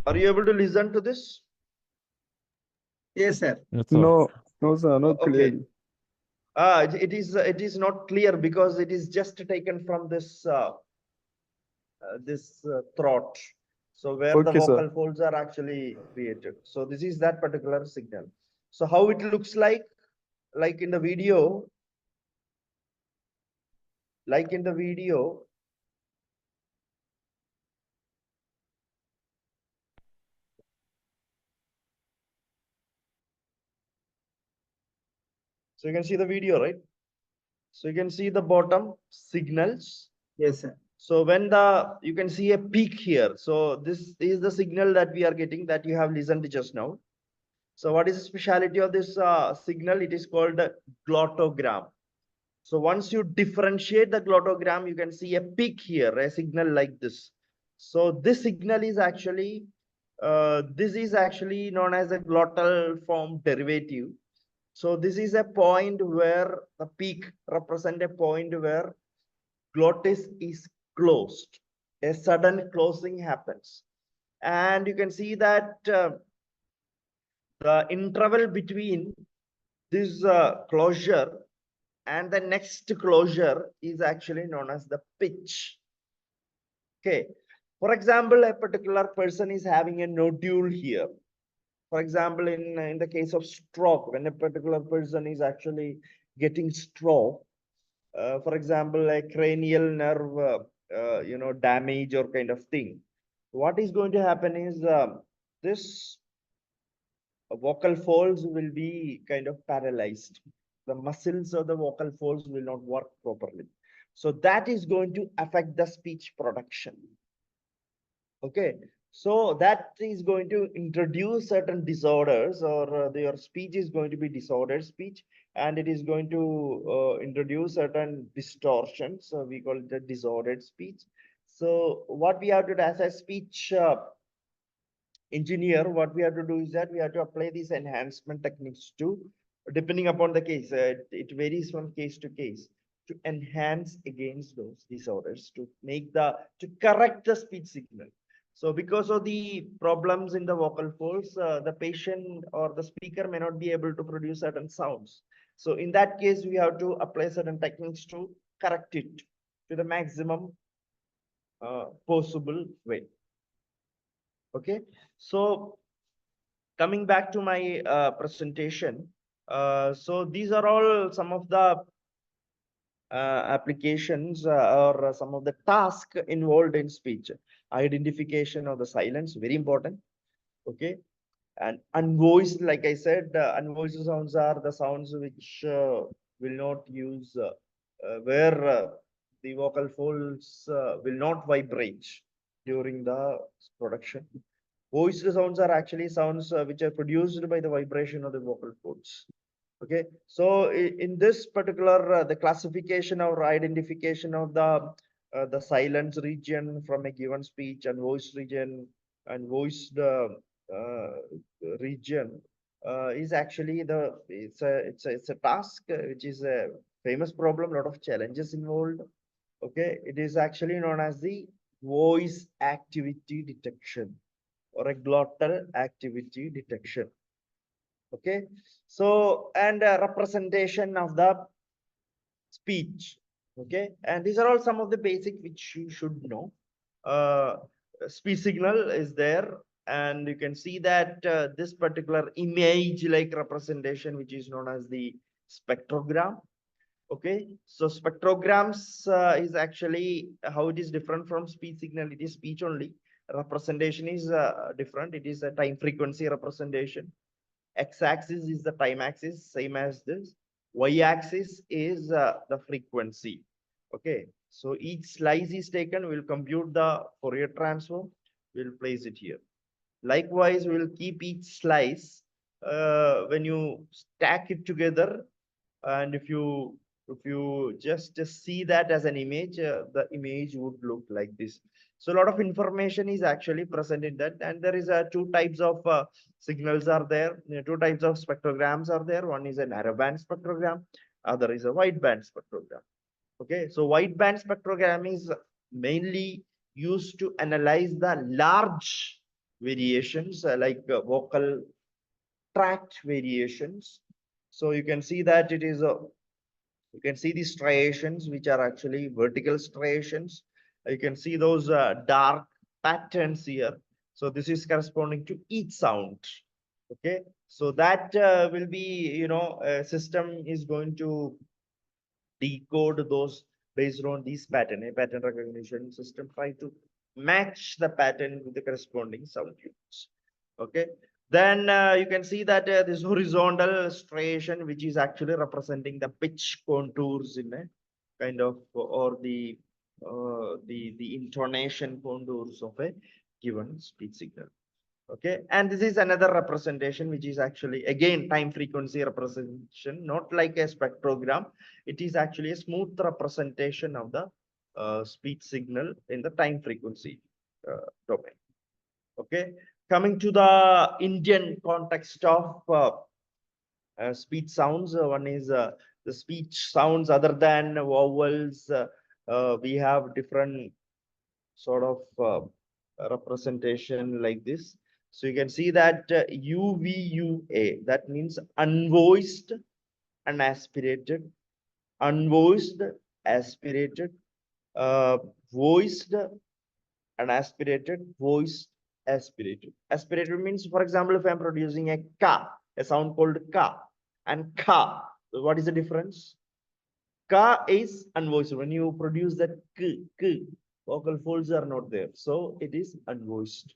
Are you able to listen to this? Yes, sir. No, sir, not Okay. clearly. It is not clear because it is just taken from this throat. So where the Okay, sir. vocal folds are actually created. So this is that particular signal. So how it looks like in the video, so you can see the video, right? So you can see the bottom signals. Yes, sir. So when you can see a peak here. So this is the signal that we are getting that you have listened to just now. So what is the speciality of this signal? It is called the glottogram. So once you differentiate the glottogram, you can see a peak here, a signal like this. So this signal is actually, this is actually known as a glottal form derivative. So this is a point where the peak represent a point where glottis is closed. A sudden closing happens. And you can see that the interval between this closure and the next closure is actually known as the pitch. Okay. For example, a particular person is having a nodule here. For example, in the case of stroke, when a particular person is actually getting stroke, for example, a cranial nerve, damage or kind of thing, what is going to happen is this vocal folds will be kind of paralyzed. The muscles of the vocal folds will not work properly. So that is going to affect the speech production. Okay, so that is going to introduce certain disorders, or your speech is going to be disordered speech, and it is going to introduce certain distortions. So we call it the disordered speech. So what we have to do as a speech engineer, what we have to do is that we have to apply these enhancement techniques to, depending upon the case, it varies from case to case, to enhance against those disorders, to correct the speech signal. So because of the problems in the vocal folds, the patient or the speaker may not be able to produce certain sounds. So in that case, we have to apply certain techniques to correct it to the maximum possible way. Okay, so coming back to my presentation, so these are all some of the applications or some of the tasks involved in speech. Identification of the silence, very important. Okay, and unvoiced, like I said, unvoiced sounds are the sounds which will not use where the vocal folds will not vibrate during the production. Voiced sounds are actually sounds which are produced by the vibration of the vocal folds. Okay, so in this particular the classification or identification of the silence region from a given speech, and voiced region and voiced region is actually it's a task which is a famous problem, lot of challenges involved. Okay, it is actually known as the voice activity detection or a glottal activity detection. Okay, so and representation of the speech. Okay, and these are all some of the basic which you should know. Speech signal is there, and you can see that this particular image like representation, which is known as the spectrogram. Okay, so spectrograms is actually how it is different from speech signal. It is speech only. Representation is different. It is a time frequency representation. X-axis is the time axis, same as this. Y-axis is the frequency. Okay, so each slice is taken. We'll compute the Fourier transform. We'll place it here. Likewise, we'll keep each slice when you stack it together, and if you just see that as an image, the image would look like this. So a lot of information is actually present in that, and there is two types of signals are there. Two types of spectrograms are there. One is a narrowband spectrogram, other is a wideband spectrogram. Okay, so wideband spectrogram is mainly used to analyze the large variations like vocal tract variations. So you can see that it is you can see these striations, which are actually vertical striations. You can see those dark patterns here. So this is corresponding to each sound. Okay, so that will be, a system is going to decode those based on these pattern. A pattern recognition system try to match the pattern with the corresponding sound units. Okay, then you can see that this horizontal striation, which is actually representing the pitch contours in a kind of, or the intonation contours of a given speech signal. Okay, and this is another representation which is actually again time frequency representation, not like a spectrogram. It is actually a smooth representation of the speech signal in the time frequency domain. Okay, coming to the Indian context of speech sounds. One is the speech sounds other than vowels. We have different sort of representation like this. So you can see that UVUA, that means unvoiced, unaspirated, unvoiced, aspirated, voiced, unaspirated, voiced, aspirated. Aspirated means, for example, if I'm producing a ka, a sound called ka, and ka, what is the difference? Ka is unvoiced. When you produce that k, vocal folds are not there, so it is unvoiced.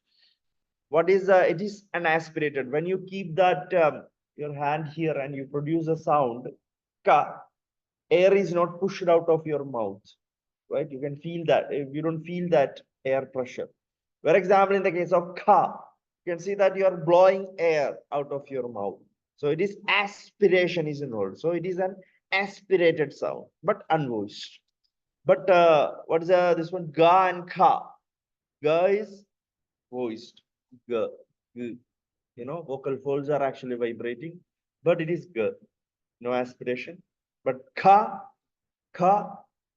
What is it is unaspirated. When you keep that your hand here and you produce a sound ka, air is not pushed out of your mouth, right? You can feel that. If you don't feel that air pressure, for example, in the case of ka, you can see that you are blowing air out of your mouth, so it is aspiration is involved. So it is an aspirated sound but unvoiced. But what is this one? Ga and ka. Ga is voiced. Ga, g. Vocal folds are actually vibrating, but it is ga, no aspiration. But ka,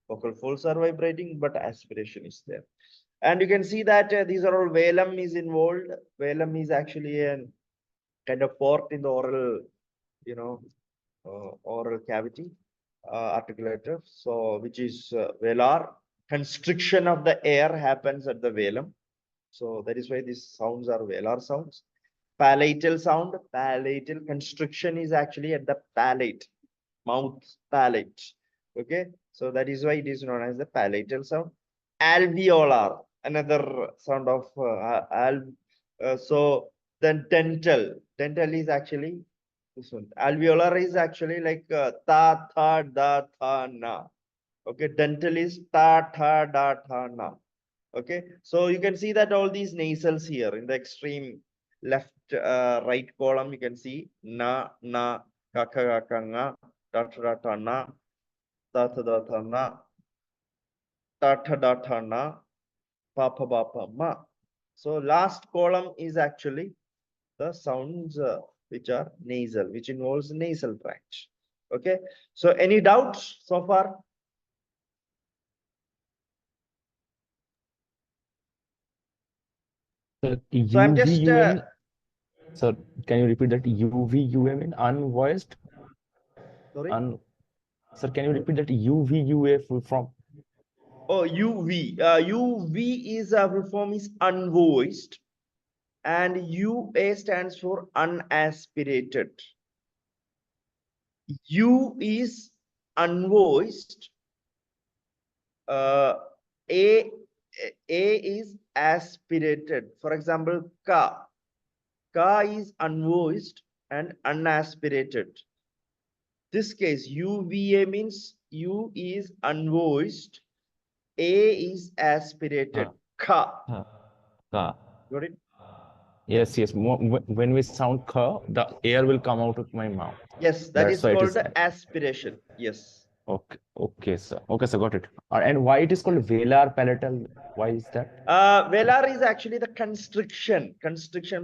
vocal folds are vibrating, but aspiration is there. And you can see that these are all velum is involved. Velum is actually a kind of port in the oral, oral cavity, articulator. So which is velar. Constriction of the air happens at the velum. So that is why these sounds are velar sounds. Palatal sound, palatal constriction is actually at the palate, mouth palate. Okay, so that is why it is known as the palatal sound. Alveolar, another sound of so then dental is actually this one. Alveolar is actually like ta, tha, da, tha, na. Okay, dental is ta, tha, da, tha, na. Okay, so you can see that all these nasals here in the extreme left right column, you can see na, ka, ka, nga, ta, ta, ta, na, ta, ta, ta, na, ta, ta, ta, na, pa, pa, ba, pa, ma. So last column is actually the sounds which are nasal, which involves nasal branch. Okay, so any doubts so far? So I'm just sir, can you repeat that? UVUA mean unvoiced? sorry. Sir, can you repeat that? UVUA full form? Oh, UV. UV is full form is unvoiced, and UA stands for unaspirated. U is unvoiced. A is aspirated. For example, ka. Ka is unvoiced and unaspirated. This case, UVA means U is unvoiced, A is aspirated. Ka. Ka. Got it? Yes. When we sound ka, the air will come out of my mouth. Yes, that That's is why called aspiration. Yes. Okay, sir. Okay, sir, got it. And why it is called velar palatal? Why is that? Velar is actually the constriction,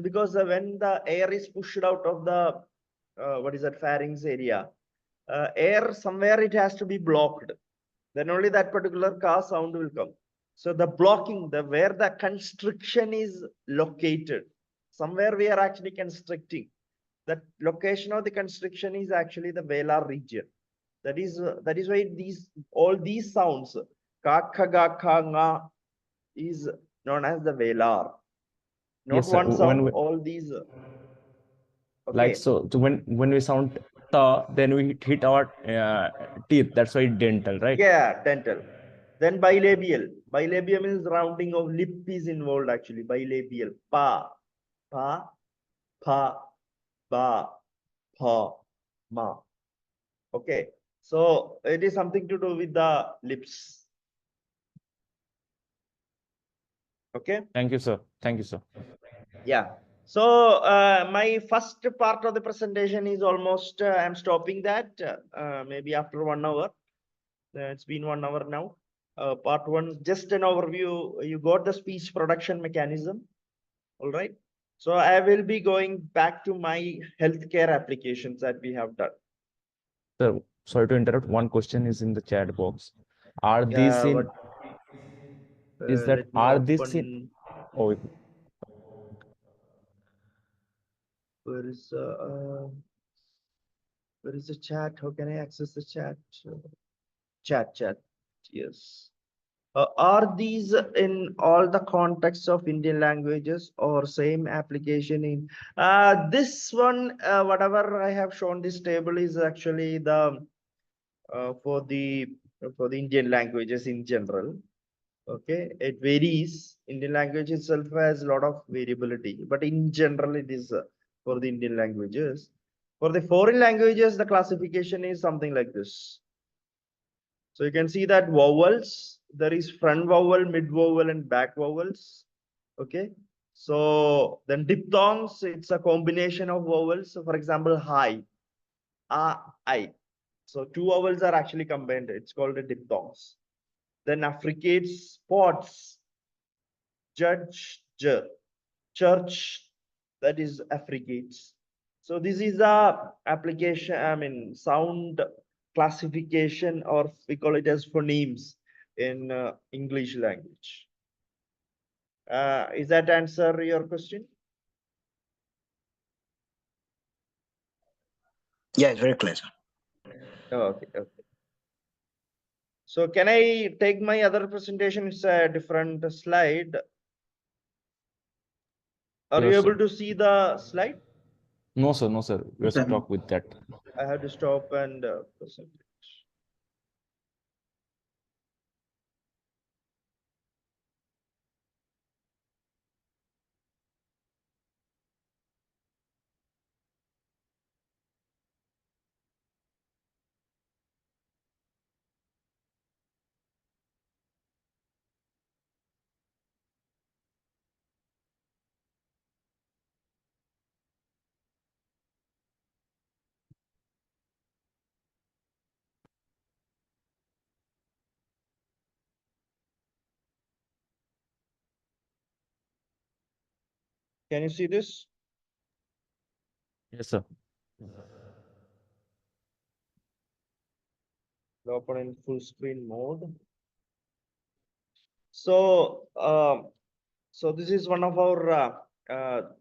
because when the air is pushed out of the what is that, pharynx area, air somewhere it has to be blocked. Then only that particular ka sound will come. So the blocking, where the constriction is located, somewhere we are actually constricting. That location of the constriction is actually the velar region. That is why all these sounds ka, kha, ga, kha, nga is known as the velar. Not Yes, sir. one sound, all these. Okay. Like so when we sound ta, then we hit our teeth. That's why dental, right? Yeah, dental. Then bilabial. Bilabial means rounding of lip is involved actually. Bilabial. Pa, pa, ba, pa, ma. Okay. So it is something to do with the lips. Okay. Thank you, sir. Thank you, sir. Yeah. So my first part of the presentation is almost, I'm stopping that maybe after 1 hour. It's been 1 hour now. Part one, just an overview. You got the speech production mechanism. All right. So I will be going back to my healthcare applications that we have done. Sir, sorry to interrupt. One question is in the chat box. Are these in? Is that Let me are these in? open. Oh, Where is the chat? How can I access the chat? Chat. Yes. Are these in all the contexts of Indian languages or same application in this one? Whatever I have shown, this table is actually the for the Indian languages in general. Okay, it varies. Indian language itself has a lot of variability, but in general, it is for the Indian languages. For the foreign languages, the classification is something like this. So you can see that vowels, there is front vowel, mid vowel, and back vowels. Okay. So then diphthongs, it's a combination of vowels. So for example, hi, I. So two vowels are actually combined. It's called a diphthongs. Then affricates, spots, judge, church, that is affricates. So this is a application, I mean, sound classification, or we call it as phonemes in English language. Is that answer your question? Yeah, it's very clear, sir. Okay. So can I take my other presentation? It's a different slide. Are you yes, able sir. to see the slide? No, sir. No, sir. We're Sir. stuck with that. I have to stop and present it. Can you see this? Yes, sir. Open in full screen mode. So, so this is one of our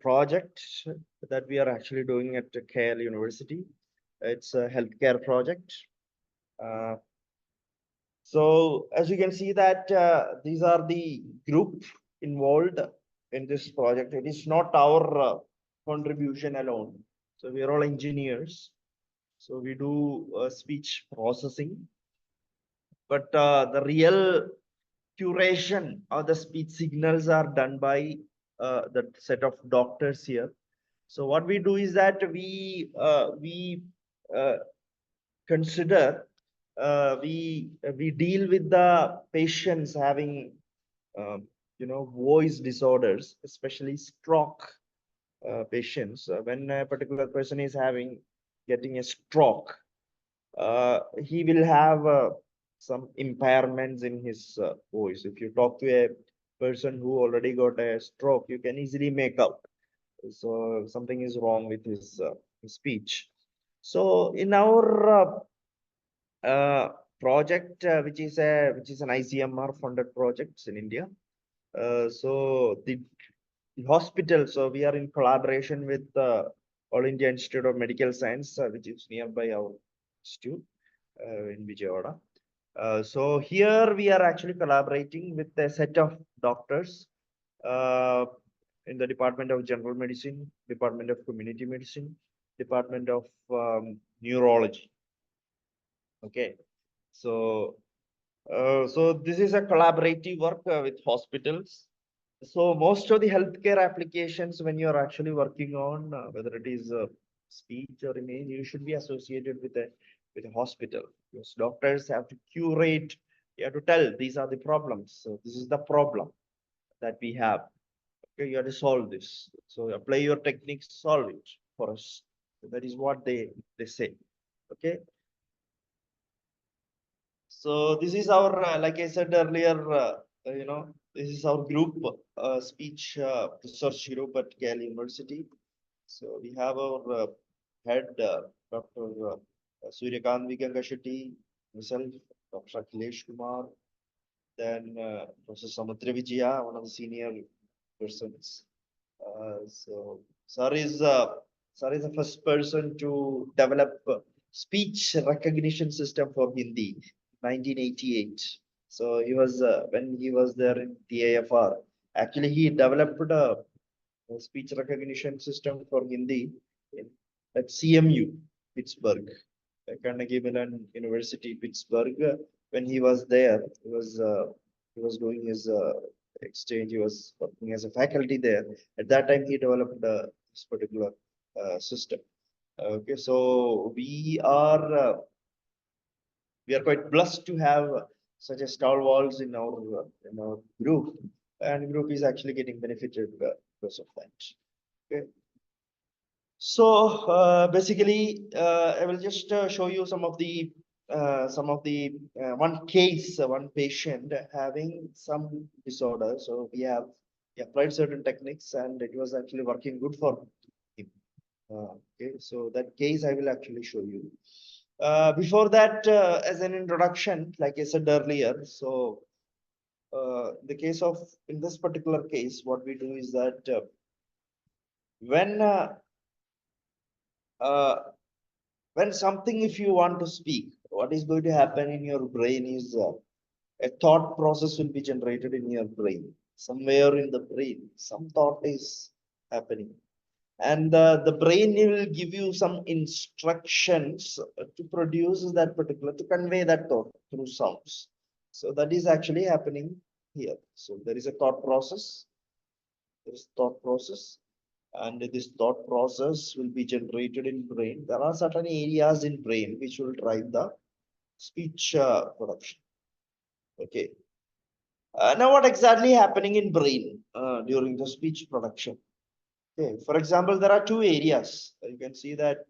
projects that we are actually doing at KL University. It's a healthcare project. So as you can see that these are the group involved in this project. It is not our contribution alone. So we are all engineers. So we do speech processing, but the real curation of the speech signals are done by the set of doctors here. So what we do is that we consider we deal with the patients having voice disorders, especially stroke patients. When a particular person is getting a stroke, he will have some impairments in his voice. If you talk to a person who already got a stroke, you can easily make out. So something is wrong with his speech. So in our project, which is an ICMR funded project in India. So the hospital, so we are in collaboration with All India Institute of Medical Science, which is nearby our institute in Vijayawada. So here we are actually collaborating with a set of doctors in the Department of General Medicine, Department of Community Medicine, Department of Neurology. Okay, so so this is a collaborative work with hospitals. So most of the healthcare applications, when you're actually working on whether it is speech or image, you should be associated with a hospital, because doctors have to curate. You have to tell these are the problems. So this is the problem that we have. Okay, you have to solve this. So apply your techniques, solve it for us. So that is what they say. Okay. So this is our, like I said earlier, This is our group, speech research group at Yale University. So we have our head, Dr. Suryakant Vigangashetty, myself, Dr. Akhilesh Kumar, then Professor Samudra Vijaya, one of the senior persons. So Sir is the first person to develop speech recognition system for Hindi, 1988. So he was when he was there in TAFR. Actually, he developed a speech recognition system for Hindi at CMU, Pittsburgh, Carnegie Mellon University, Pittsburgh. When he was there, he was doing his exchange. He was working as a faculty there. At that time, he developed this particular system. Okay, so we are quite blessed to have such a stalwarts in our group, and group is actually getting benefited because of that. Okay. So basically, I will just show you some of the one case, one patient having some disorder. So we applied certain techniques, and it was actually working good for him. Okay, so that case I will actually show you. Before that, as an introduction, like I said earlier, so the case of in this particular case, what we do is that when something, if you want to speak, what is going to happen in your brain is a thought process will be generated in your brain. Somewhere in the brain, some thought is happening. And the brain will give you some instructions to produce that particular, to convey that thought through sounds. So that is actually happening here. So there is a thought process. There is thought process. And this thought process will be generated in brain. There are certain areas in brain which will drive the speech production. Okay. Now what exactly happening in brain during the speech production? Okay. For example, there are two areas. You can see that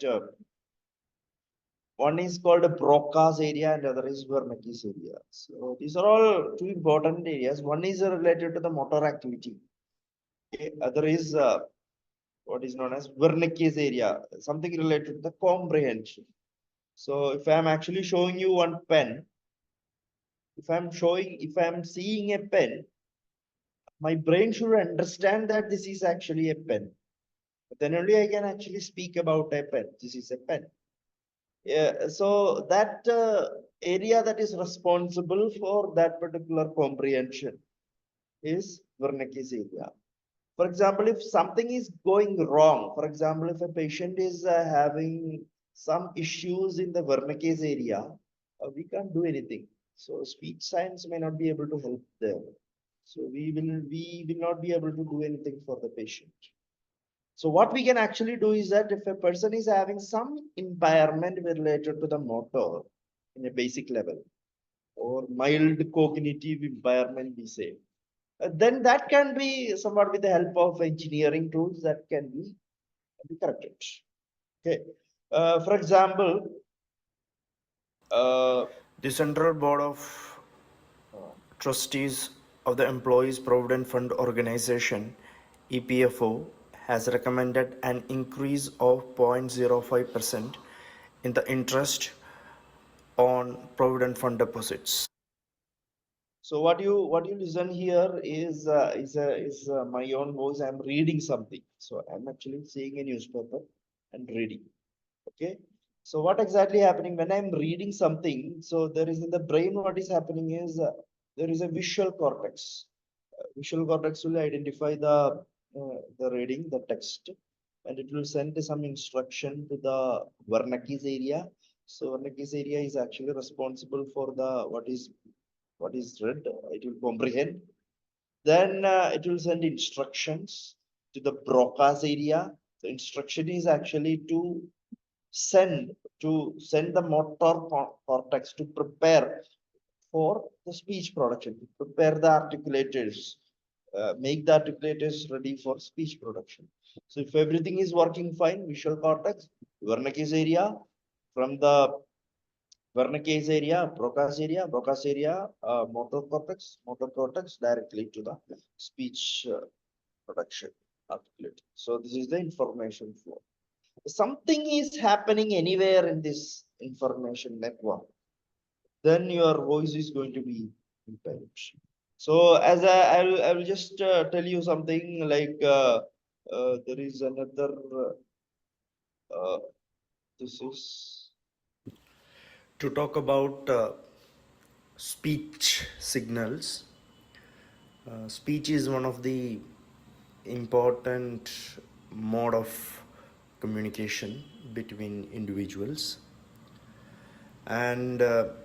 one is called a Broca's area and the other is Wernicke's area. So these are all two important areas. One is related to the motor activity. Okay. Other is what is known as Wernicke's area, something related to the comprehension. So if I'm actually showing you one pen, if I'm seeing a pen, my brain should understand that this is actually a pen. But then only I can actually speak about a pen. This is a pen. Yeah, so that area that is responsible for that particular comprehension is Wernicke's area. For example, if something is going wrong, for example, if a patient is having some issues in the Wernicke's area, we can't do anything. So speech science may not be able to help there. So we will not be able to do anything for the patient. So what we can actually do is that if a person is having some impairment related to the motor in a basic level, or mild cognitive impairment, we say, then that can be somewhat with the help of engineering tools that can be corrected. Okay. For example, the Central Board of Trustees of the Employees Provident Fund Organization, EPFO, has recommended an increase of 0.05% in the interest on provident fund deposits. So what you listen here is my own voice. I'm reading something. So I'm actually seeing a newspaper and reading. Okay. So what exactly happening when I'm reading something? So there is in the brain, what is happening is there is a visual cortex. Visual cortex will identify the reading, the text, and it will send some instruction to the Wernicke's area. So Wernicke's area is actually responsible for the what is read. It will comprehend. Then it will send instructions to the Broca's area. The instruction is actually to send the motor cortex to prepare for the speech production, to prepare the articulators, make the articulators ready for speech production. So if everything is working fine, visual cortex, Wernicke's area, from the Wernicke's area, Broca's area, motor cortex directly to the speech production articulate. So this is the information flow. Something is happening anywhere in this information network, then your voice is going to be impaired. So as I will just tell you something like there is another this is to talk about speech signals. Speech is one of the important mode of communication between individuals, and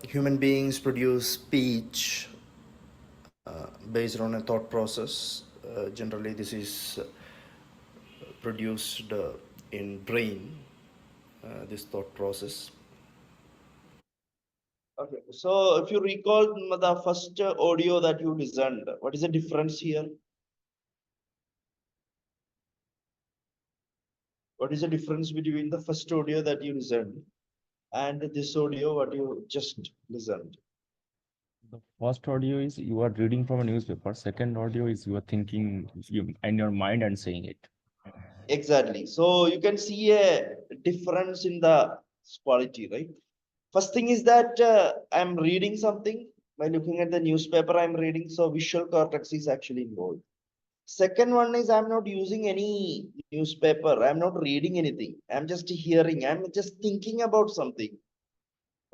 human beings produce speech based on a thought process. Generally this is produced in brain, this thought process. Okay, so if you recall the first audio that you listened, what is the difference here? What is the difference between the first audio that you listened and this audio what you just listened? The first audio is you are reading from a newspaper. Second audio is you are thinking in your mind and saying it. Exactly. So you can see a difference in the quality, right? First thing is that I'm reading something by looking at the newspaper I'm reading. So visual cortex is actually involved. Second one is I'm not using any newspaper. I'm not reading anything. I'm just hearing. I'm just thinking about something.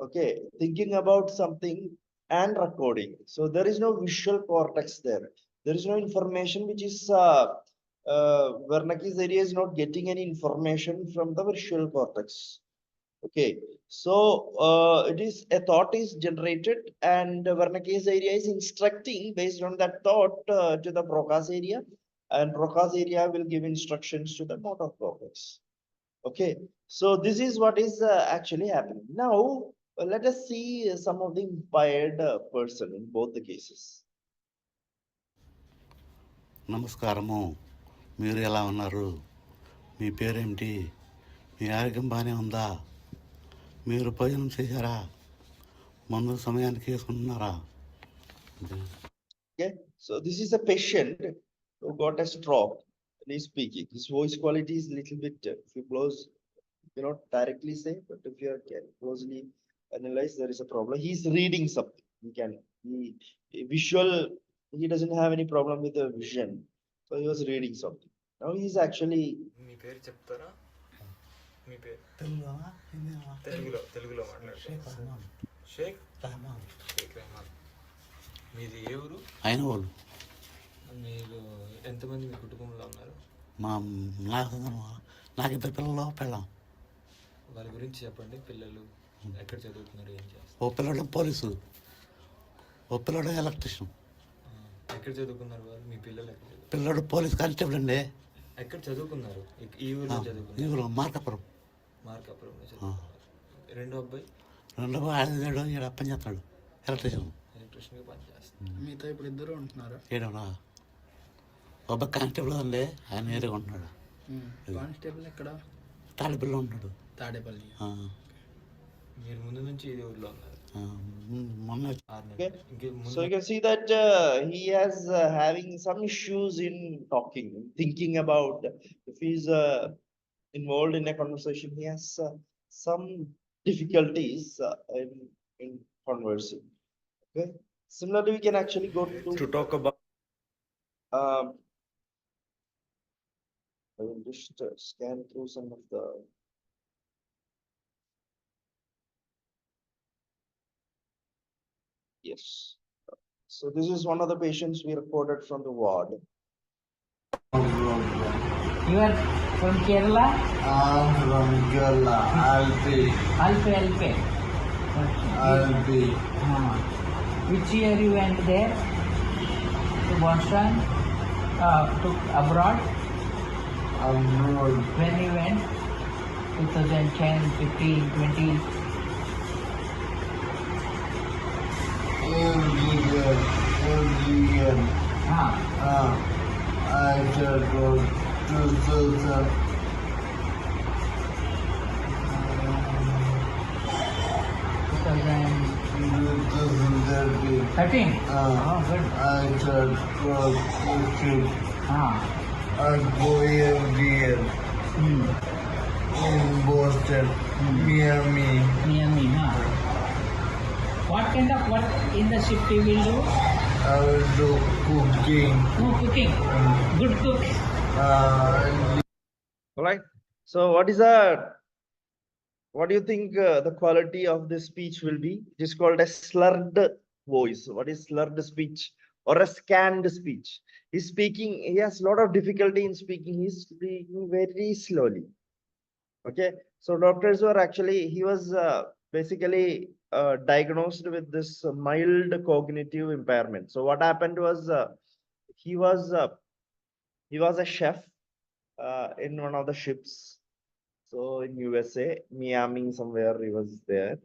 Okay, thinking about something and recording. So there is no visual cortex there. There is no information which is Wernicke's area is not getting any information from the visual cortex. Okay, so it is a thought is generated and Wernicke's area is instructing based on that thought to the Broca's area, and Broca's area will give instructions to the motor cortex. Okay, so this is what is actually happening. Now, let us see some of the impaired person in both the cases. నమస్కారము, మీరు ఎలా ఉన్నారు? మీ పేరేమిటి? మీ ఆరోగ్యం బాగానే ఉందా? మీరు భోజనం చేశారా? మందు సమయానికి వేసుకుంటున్నారా? Okay, so this is a patient who got a stroke and he's speaking. His voice quality is a little bit, if you close, you cannot directly say, but if you can closely analyze, there is a problem. He's reading something. Visual, he doesn't have any problem with the vision. So he was reading something. Now he's actually. తెలుగులో మాట్లాడతాను. షేక్ రెహమాన్. మీది ఏ ఊరు? ఆయన వాళ్ళు. మీరు ఎంతమంది మీ కుటుంబంలో ఉన్నారు? నాకు ఇద్దరు పిల్లలు, పెళ్ళాం. వాళ్ళ గురించి చెప్పండి. పిల్లలు ఎక్కడ చదువుతున్నారు, ఏం చేస్తారు? ఓ పిల్లడు పోలీసు, ఓ పిల్లడు ఎలక్ట్రిషియన్. ఎక్కడ చదువుకున్నారు వాళ్ళు? మీ పిల్లలు ఎక్కడ చదువుకున్నారు? పిల్లడు పోలీస్ కానిస్టేబుల్ అండి. ఎక్కడ చదువుకున్నారు? ఈ ఊరిలో చదువుకున్నారు? ఈ ఊరు మార్కాపురంలో చదువుకున్నారు. రెండో అబ్బాయి? రెండో అబ్బాయి ఇక్కడ పని చేస్తాడు, ఎలక్ట్రిషియన్ పని చేస్తాడు. మీతో ఇప్పుడు ఇద్దరు ఉంటున్నారా? ఏడవనా ఒక కానిస్టేబుల్ అండి, ఆయన ఏరిగా ఉంటున్నాడు. కానిస్టేబుల్ ఎక్కడ? తాడేపల్లిలో ఉంటున్నాడు. తాడేపల్లి. మీరు ముందు నుంచి ఇది ఊర్లో ఉన్నారు? Okay. So you can see that he has having some issues in talking, thinking about if he's involved in a conversation, he has some difficulties in conversing. Okay. Similarly, we can actually go to talk about. I will just scan through some of the. Yes. So this is one of the patients we reported from the ward. You are from Kerala? I'm from Kerala. Alpi. Okay. Alpi. Which year you went there? To Boston? To abroad? Abroad. When you went? 2010, 15, 20? Every year. I should go to 2010, 13. Good. I just got posted at Govind D in Boston, Miami. Miami, What kind of work in the shift you will do? I will do cooking. Oh, cooking. Good cook. All right. So what do you think the quality of this speech will be? It is called a slurred voice. What is slurred speech or a scanned speech? He's speaking, he has a lot of difficulty in speaking. He's speaking very slowly. Okay. So doctors were actually, he was basically diagnosed with this mild cognitive impairment. So what happened was he was a chef in one of the ships. So in USA, Miami, somewhere he was there.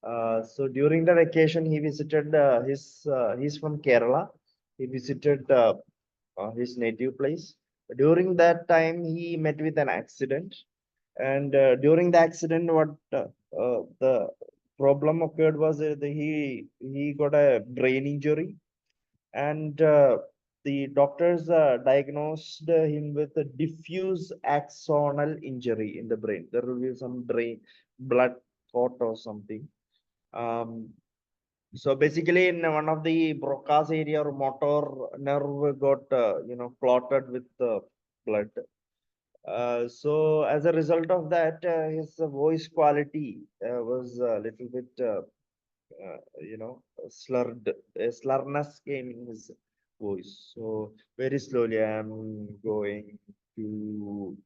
So during the vacation, he visited he's from Kerala. He visited his native place. During that time, he met with an accident. And during the accident, what the problem occurred was he got a brain injury, and the doctors diagnosed him with a diffuse axonal injury in the brain. There will be some brain blood clot or something. So basically, in one of the Broca's area or motor nerve got clotted with blood. So as a result of that, his voice quality was a little bit slurred, slurness came in his voice. So very slowly, I'm going to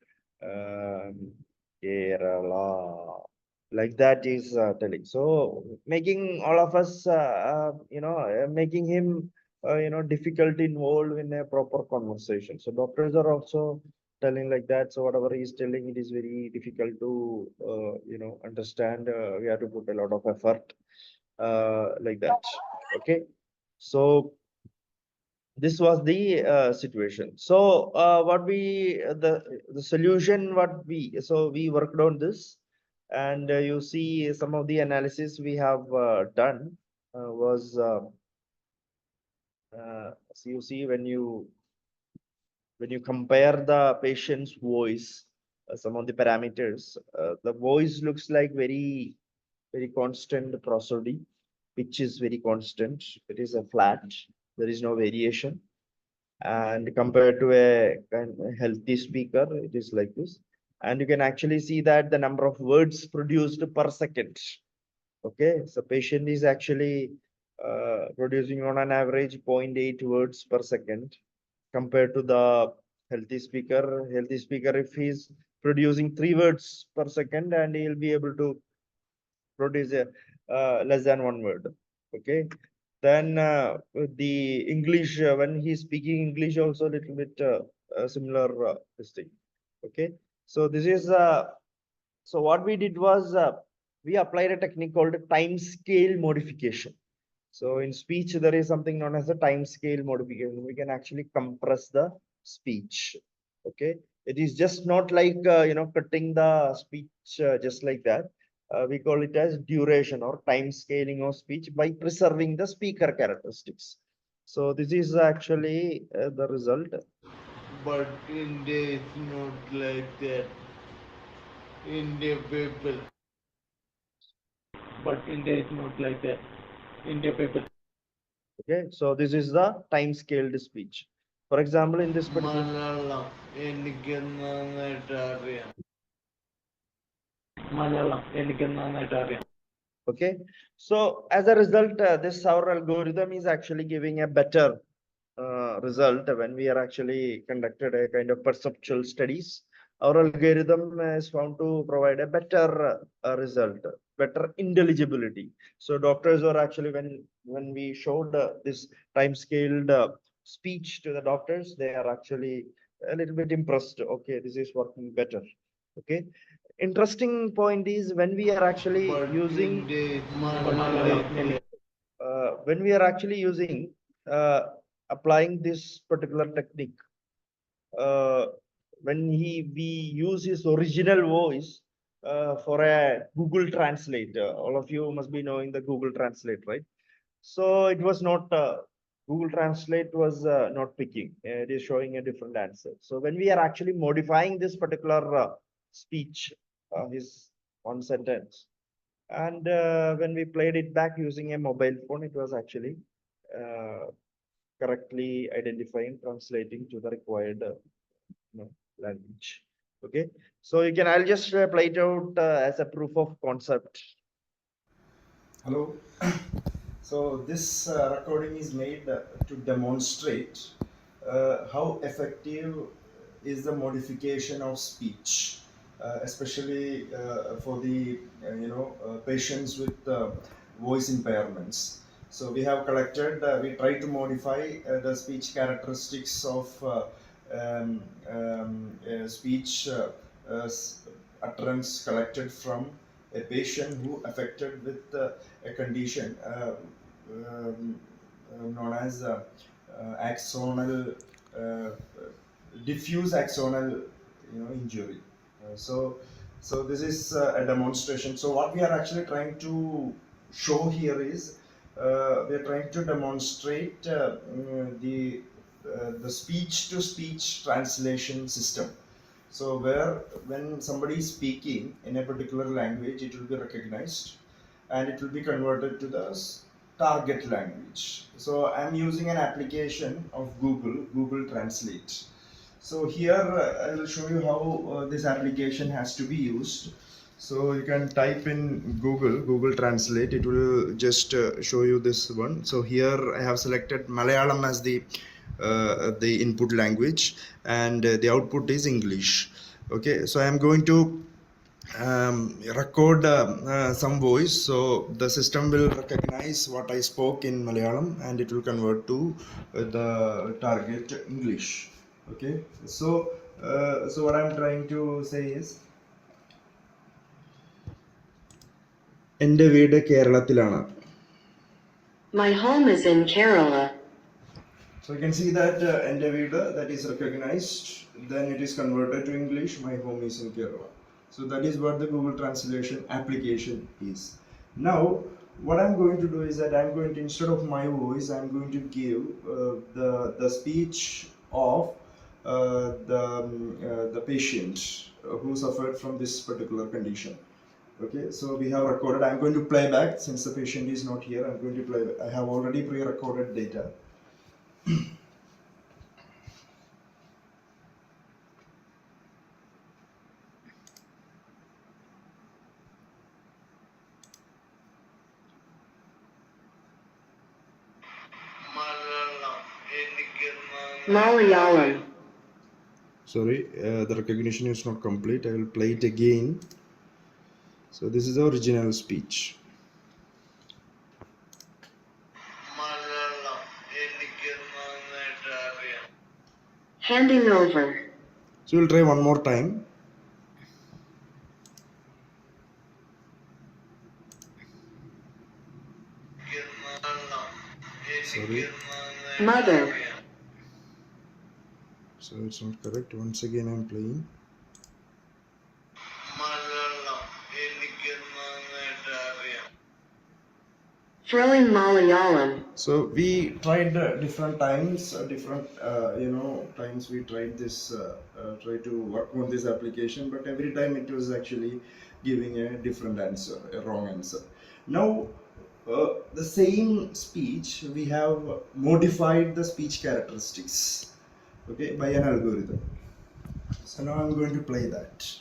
Kerala. Like that is telling. So making all of us, making him, difficult involved in a proper conversation. So doctors are also telling like that. So whatever he's telling, it is very difficult to, understand. We have to put a lot of effort like that. Okay. So this was the situation. So what we the solution what we worked on this, and you see some of the analysis we have done was so you see when you compare the patient's voice, some of the parameters, the voice looks like very constant prosody. Pitch is very constant. It is a flat. There is no variation. And compared to a healthy speaker, it is like this. And you can actually see that the number of words produced per second. Okay, so patient is actually producing on an average 0.8 words per second compared to the healthy speaker. Healthy speaker, if he's producing 3 words per second, and he'll be able to produce a less than 1 word. Okay. Then the English, when he's speaking English, also a little bit similar this thing. Okay. So this is so what we did was we applied a technique called time scale modification. So in speech, there is something known as a time scale modification. We can actually compress the speech. Okay. It is just not like, cutting the speech just like that. We call it as duration or time scaling of speech by preserving the speaker characteristics. So this is actually the result. But India is not like that. India people. But India is not like that. India people. Okay, so this is the time scaled speech. For example, in this particular Malayalam, എനിക്ക് നന്നായിട്ട് അറിയാം. Okay, so as a result, this our algorithm is actually giving a better result when we are actually conducted a kind of perceptual studies. Our algorithm is found to provide a better result, better intelligibility. So doctors are actually, when we showed this time scaled speech to the doctors, they are actually a little bit impressed. Okay, this is working better. Okay. Interesting point is when we are actually using when we are actually using applying this particular technique, when we use his original voice for a Google Translate. All of you must be knowing the Google Translate, right? So it was not, Google Translate was not picking. It is showing a different answer. So when we are actually modifying this particular speech, his one sentence, and when we played it back using a mobile phone, it was actually correctly identifying, translating to the required language. Okay, so you can, I'll just play it out as a proof of concept. Hello. So this recording is made to demonstrate how effective is the modification of speech, especially for the patients with voice impairments. So we have collected, we try to modify the speech characteristics of speech utterance collected from a patient who affected with a condition known as axonal diffuse axonal injury. So this is a demonstration. So what we are actually trying to show here is we are trying to demonstrate the speech-to-speech translation system. So where when somebody is speaking in a particular language, it will be recognized and it will be converted to the target language. So I'm using an application of Google Translate. So here I will show you how this application has to be used. So you can type in Google Translate. It will just show you this one. So here I have selected Malayalam as the input language, and the output is English. Okay, so I am going to record some voice, so the system will recognize what I spoke in Malayalam and it will convert to the target English. Okay, so what I'm trying to say is, എൻ്റെ വീട് കേരളത്തിലാണ്. My home is in Kerala. So you can see that എൻ്റെ വീട്, that is recognized, then it is converted to English, my home is in Kerala. So that is what the Google Translation application is. Now what I'm going to do is that I'm going to, instead of my voice, I'm going to give the speech of the patient who suffered from this particular condition. Okay, so we have recorded. I'm going to play back since the patient is not here. I'm going to play. I have already pre-recorded data. Malayalam. Sorry, the recognition is not complete. I will play it again. So this is the original speech. Handing over. So we'll try one more time. Sorry. Mother. So it's not correct. Once again I'm playing. Throwing Malayalam. So we tried different times, times we tried this, try to work on this application, but every time it was actually giving a different answer, a wrong answer. Now the same speech, we have modified the speech characteristics, okay, by an algorithm. So now I'm going to play that.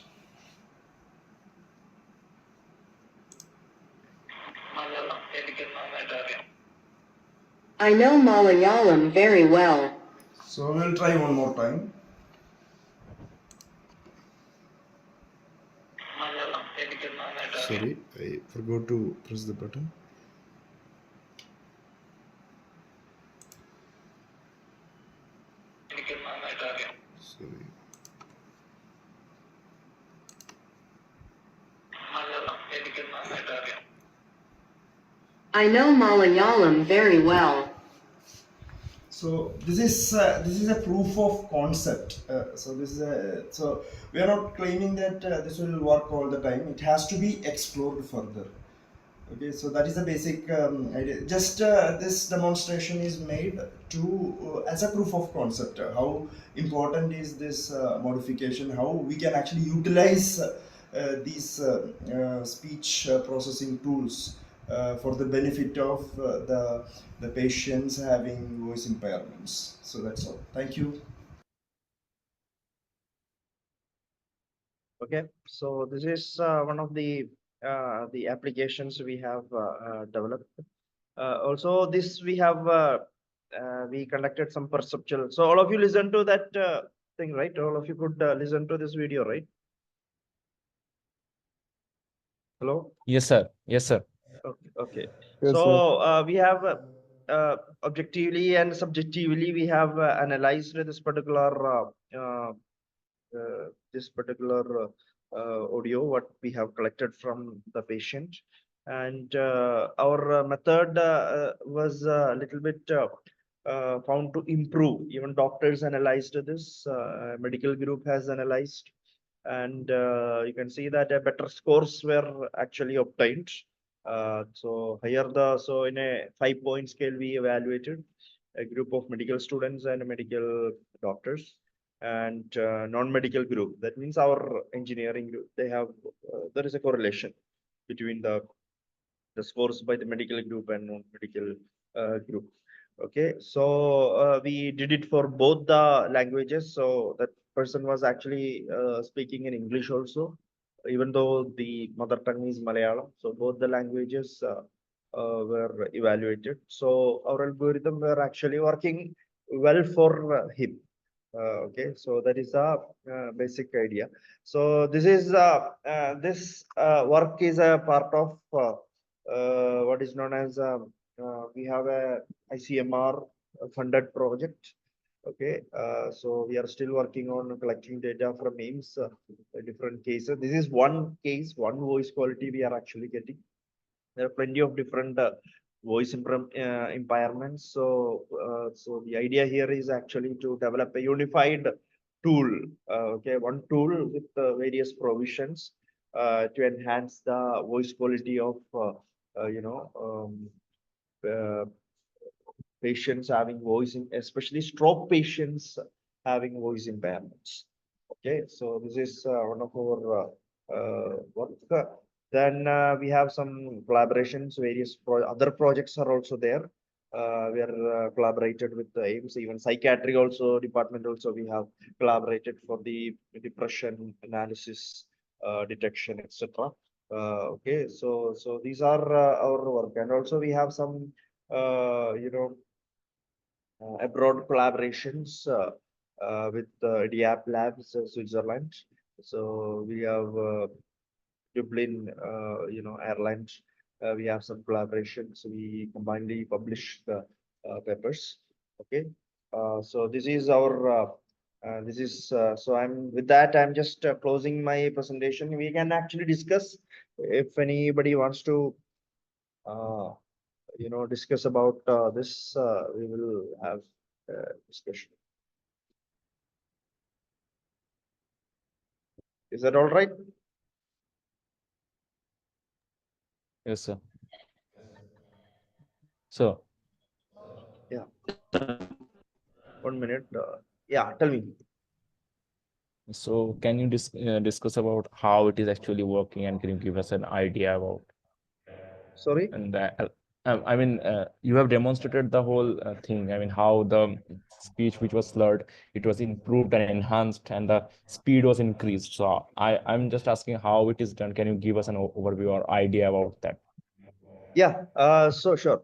I know Malayalam very well. So we'll try one more time. Sorry, I forgot to press the button. Sorry. I know Malayalam very well. So this is a proof of concept. So we are not claiming that this will work all the time. It has to be explored further. Okay, so that is the basic idea. Just this demonstration is made to as a proof of concept. How important is this modification? How we can actually utilize these speech processing tools for the benefit of the patients having voice impairments. So that's all. Thank you. Okay, so this is one of the applications we have developed. Also, this we have we conducted some perceptual. So all of you listen to that thing, right? All of you could listen to this video, right? Hello. Yes, sir. Yes, sir. Okay. Okay. Yes, So sir. we have objectively and subjectively we have analyzed this particular audio what we have collected from the patient, and our method was a little bit found to improve. Even doctors analyzed this, medical group has analyzed, and you can see that better scores were actually obtained. So in a 5-point scale we evaluated a group of medical students and medical doctors, and non-medical group, that means our engineering group, they have there is a correlation between the scores by the medical group and non-medical group. Okay, so we did it for both the languages. So that person was actually speaking in English also, even though the mother tongue is Malayalam. So both the languages were evaluated. So our algorithm were actually working well for him. Okay, so that is the basic idea. So this is this work is a part of what is known as we have a ICMR funded project. Okay, so we are still working on collecting data from AIMS, different cases. This is one case, one voice quality we are actually getting. There are plenty of different voice impairments. So, so the idea here is actually to develop a unified tool. Okay, one tool with various provisions to enhance the voice quality of you know patients having voice, especially stroke patients having voice impairments. Okay, so this is one of our work. Then we have some collaborations, various other projects are also there. We are collaborated with the AIMS, even psychiatry also department also we have collaborated for the depression analysis, detection, etc. Okay, so these are our work, and also we have some you know abroad collaborations with DIAP Labs, Switzerland. So we have Dublin, you know, Airlines. We have some collaborations. We combinedly publish the papers. Okay. So this is our. This is so. I'm with that. I'm just closing my presentation. We can actually discuss if anybody wants to you know, discuss about this, we will have discussion. Is that all right? Yes, sir. So, yeah. 1 minute. Yeah, tell me. So can you discuss about how it is actually working, and can you give us an idea about? Sorry? And I mean, you have demonstrated the whole thing. I mean, how the speech which was slurred, it was improved and enhanced, and the speed was increased. So I'm just asking how it is done. Can you give us an overview or idea about that? Yeah, so sure.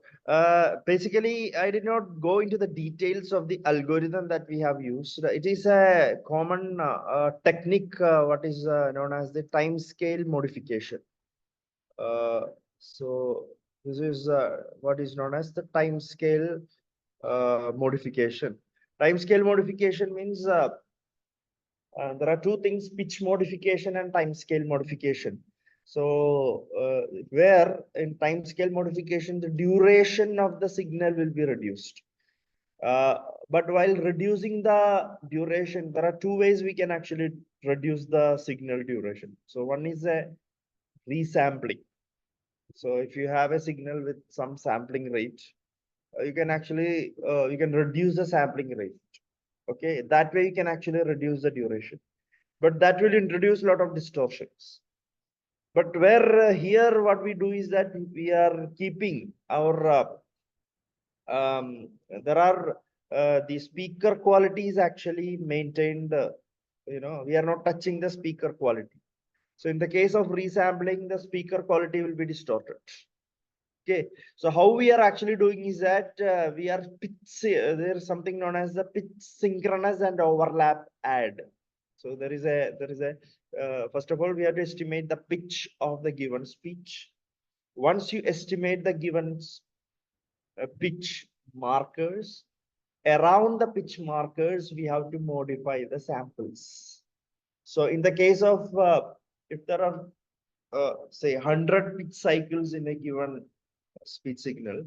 Basically, I did not go into the details of the algorithm that we have used. It is a common technique, what is known as the time scale modification. So this is what is known as the time scale modification. Time scale modification means there are two things: pitch modification and time scale modification. So where in time scale modification, the duration of the signal will be reduced. But while reducing the duration, there are two ways we can actually reduce the signal duration. So one is a resampling. So if you have a signal with some sampling rate, you can actually you can reduce the sampling rate. Okay, that way you can actually reduce the duration, but that will introduce a lot of distortions. But where here what we do is that we are keeping our there are the speaker quality is actually maintained. We are not touching the speaker quality. So in the case of resampling, the speaker quality will be distorted. Okay, so how we are actually doing is that we are there is something known as the pitch synchronous and overlap add. So there is a first of all we have to estimate the pitch of the given speech. Once you estimate the given pitch markers, around the pitch markers we have to modify the samples. So in the case of if there are say 100 pitch cycles in a given speech signal,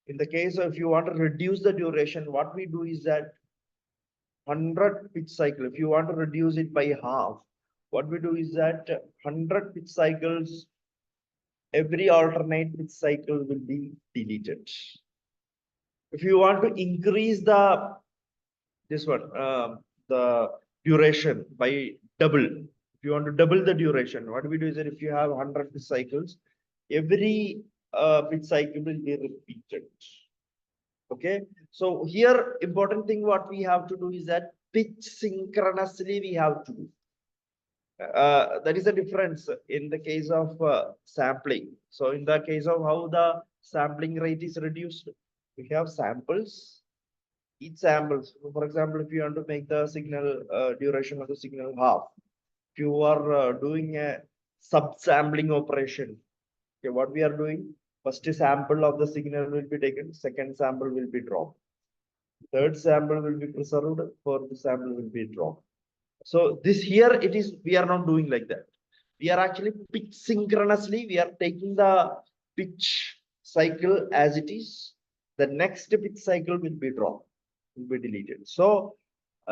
in the case of if you want to reduce the duration, what we do is that 100 pitch cycle, if you want to reduce it by half, what we do is that 100 pitch cycles, every alternate pitch cycle will be deleted. If you want to increase the the duration by double, if you want to double the duration, what we do is that if you have 100 pitch cycles, every pitch cycle will be repeated. Okay, so here important thing what we have to do is that pitch synchronously we have to do. That is the difference in the case of sampling. So in the case of how the sampling rate is reduced, we have samples. Each samples, for example, if you want to make the signal duration of the signal half, if you are doing a subsampling operation, okay, what we are doing, first sample of the signal will be taken, second sample will be dropped, third sample will be preserved, fourth sample will be dropped. So this here it is, we are not doing like that. We are actually pitch synchronously, we are taking the pitch cycle as it is. The next pitch cycle will be dropped, will be deleted. So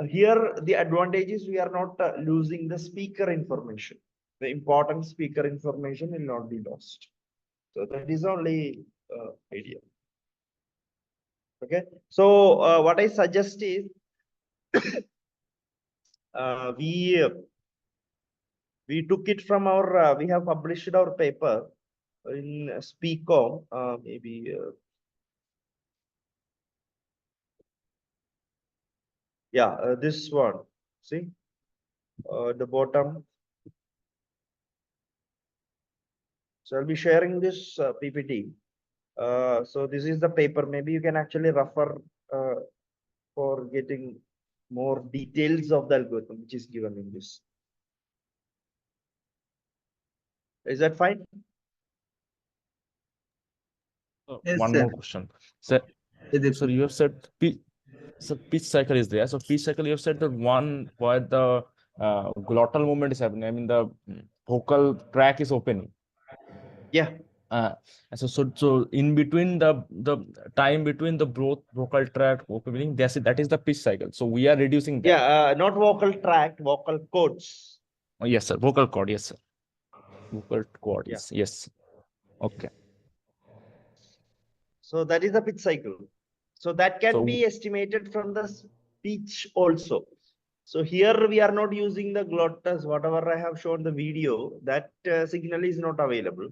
here the advantage is we are not losing the speaker information. The important speaker information will not be lost. So that is only idea. Okay, so what I suggest is we took it from our we have published our paper in Speakom, maybe yeah, this one, see the bottom. So I'll be sharing this PPT. So this is the paper. Maybe you can actually refer for getting more details of the algorithm which is given in this. Is that fine? Yes, One sir. more question. So you have said pitch cycle is there. So pitch cycle, you have said that one where the glottal movement is happening. I mean the vocal track is opening. Yeah. So in between the time between the both vocal tract opening, that is the pitch cycle. So we are reducing that. Yeah, not vocal tract, vocal cords. Oh, yes, sir. Vocal cord, yes, sir. Vocal cord, Yeah. yes. Okay. So that is the pitch cycle. So that can be estimated from the speech also. So here we are not using the glottis, whatever I have shown the video, that signal is not available.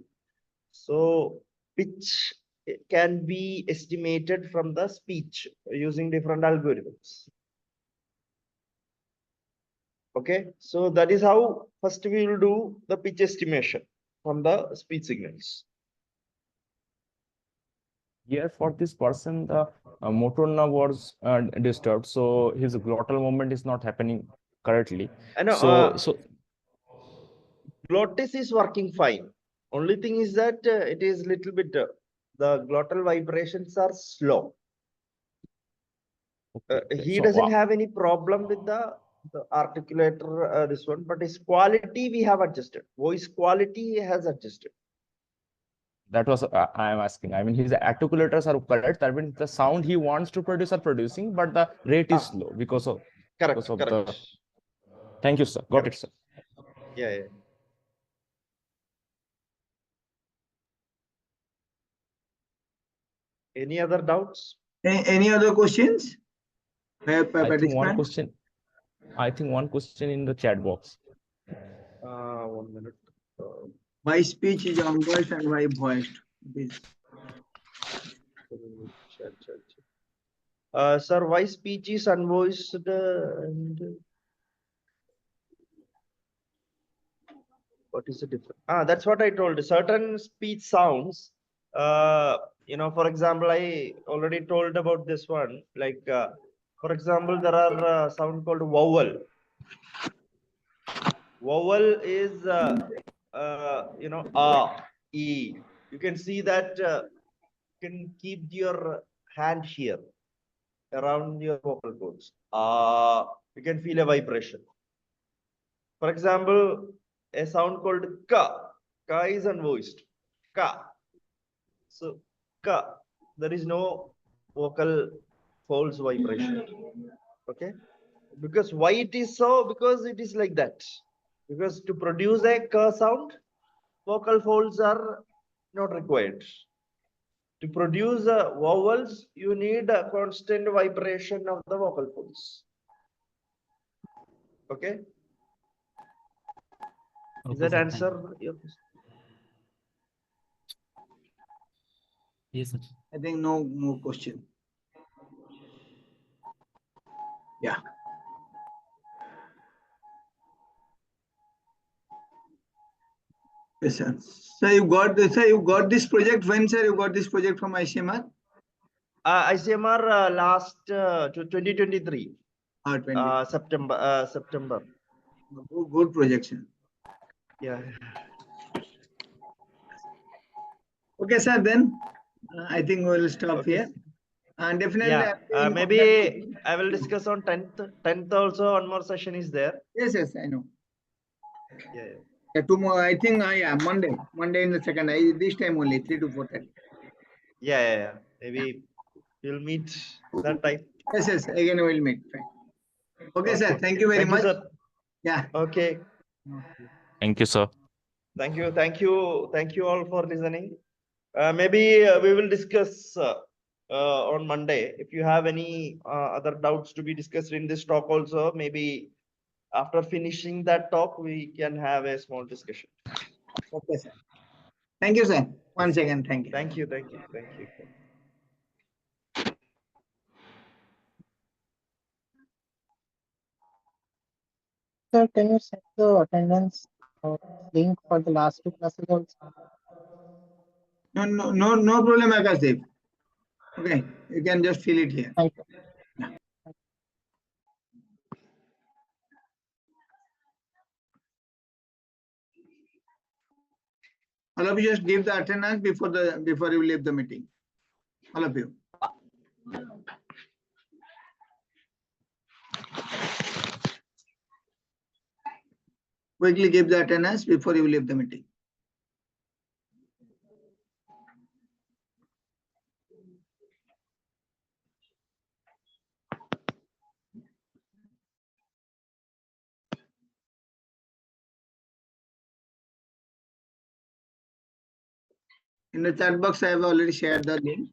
So pitch can be estimated from the speech using different algorithms. Okay, so that is how first we will do the pitch estimation from the speech signals. Here for this person, the motor nerve was disturbed, so his glottal movement is not happening correctly. So glottis is working fine. Only thing is that it is little bit the glottal vibrations are slow. He doesn't have any problem with the articulator, this one, but his quality we have adjusted. Voice quality has adjusted. That was I am asking. I mean, his articulators are correct. That means the sound he wants to produce are producing, but the rate is low because of correct. Thank you, sir. Got it, sir. Yeah. Any other doubts? Any other questions? I think one Participant? question. I think one question in the chat box. 1 minute. Why speech is unvoiced and why voiced? Sir, why speech is unvoiced and what is the difference? That's what I told. Certain speech sounds, for example, I already told about this one. Like, for example, there are sound called vowel. Vowel is, E. You can see that you can keep your hand here around your vocal cords. You can feel a vibration. For example, a sound called ka. Ka is unvoiced. Ka. So ka. There is no vocal folds vibration. Okay. Because why it is so? Because it is like that. Because to produce a ka sound, vocal folds are not required. To produce vowels, you need a constant vibration of the vocal folds. Okay. Is that answer your question? Yes, sir. I think no more question. Yeah. Yes, sir. So you got this. Sir, you got this project when, sir? You got this project from ICMR? ICMR last 2023. 20. September. Good projection. Yeah. Okay, sir. Then I think we'll stop here. And definitely, Yeah. Maybe I will discuss on 10th. 10th also one more session is there. Yes, yes, I know. Yeah. Tomorrow, I think, Monday in the second, this time only, 3 to 4:30. Yeah. Maybe we'll meet that time. Yes, again we'll meet. Fine. Okay, sir. Thank you very much. Sir. Yeah. Okay. Thank you, sir. Thank you all for listening. Maybe we will discuss on Monday. If you have any other doubts to be discussed in this talk also, maybe after finishing that talk, we can have a small discussion. Okay, sir. Thank you, sir. Once again, thank you. Thank you. Sir, can you send the attendance link for the last 2 classes also? No problem, Akashdev. Okay, you can just fill it here. Thank you. Yeah. All of you just give the attendance before you leave the meeting. All of you. Quickly give the attendance before you leave the meeting. In the chat box, I have already shared the link.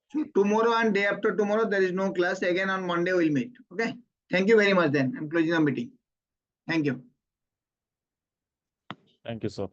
So tomorrow and day after tomorrow, there is no class. Again on Monday, we'll meet. Okay. Thank you very much then. I'm closing the meeting. Thank you. Thank you, sir.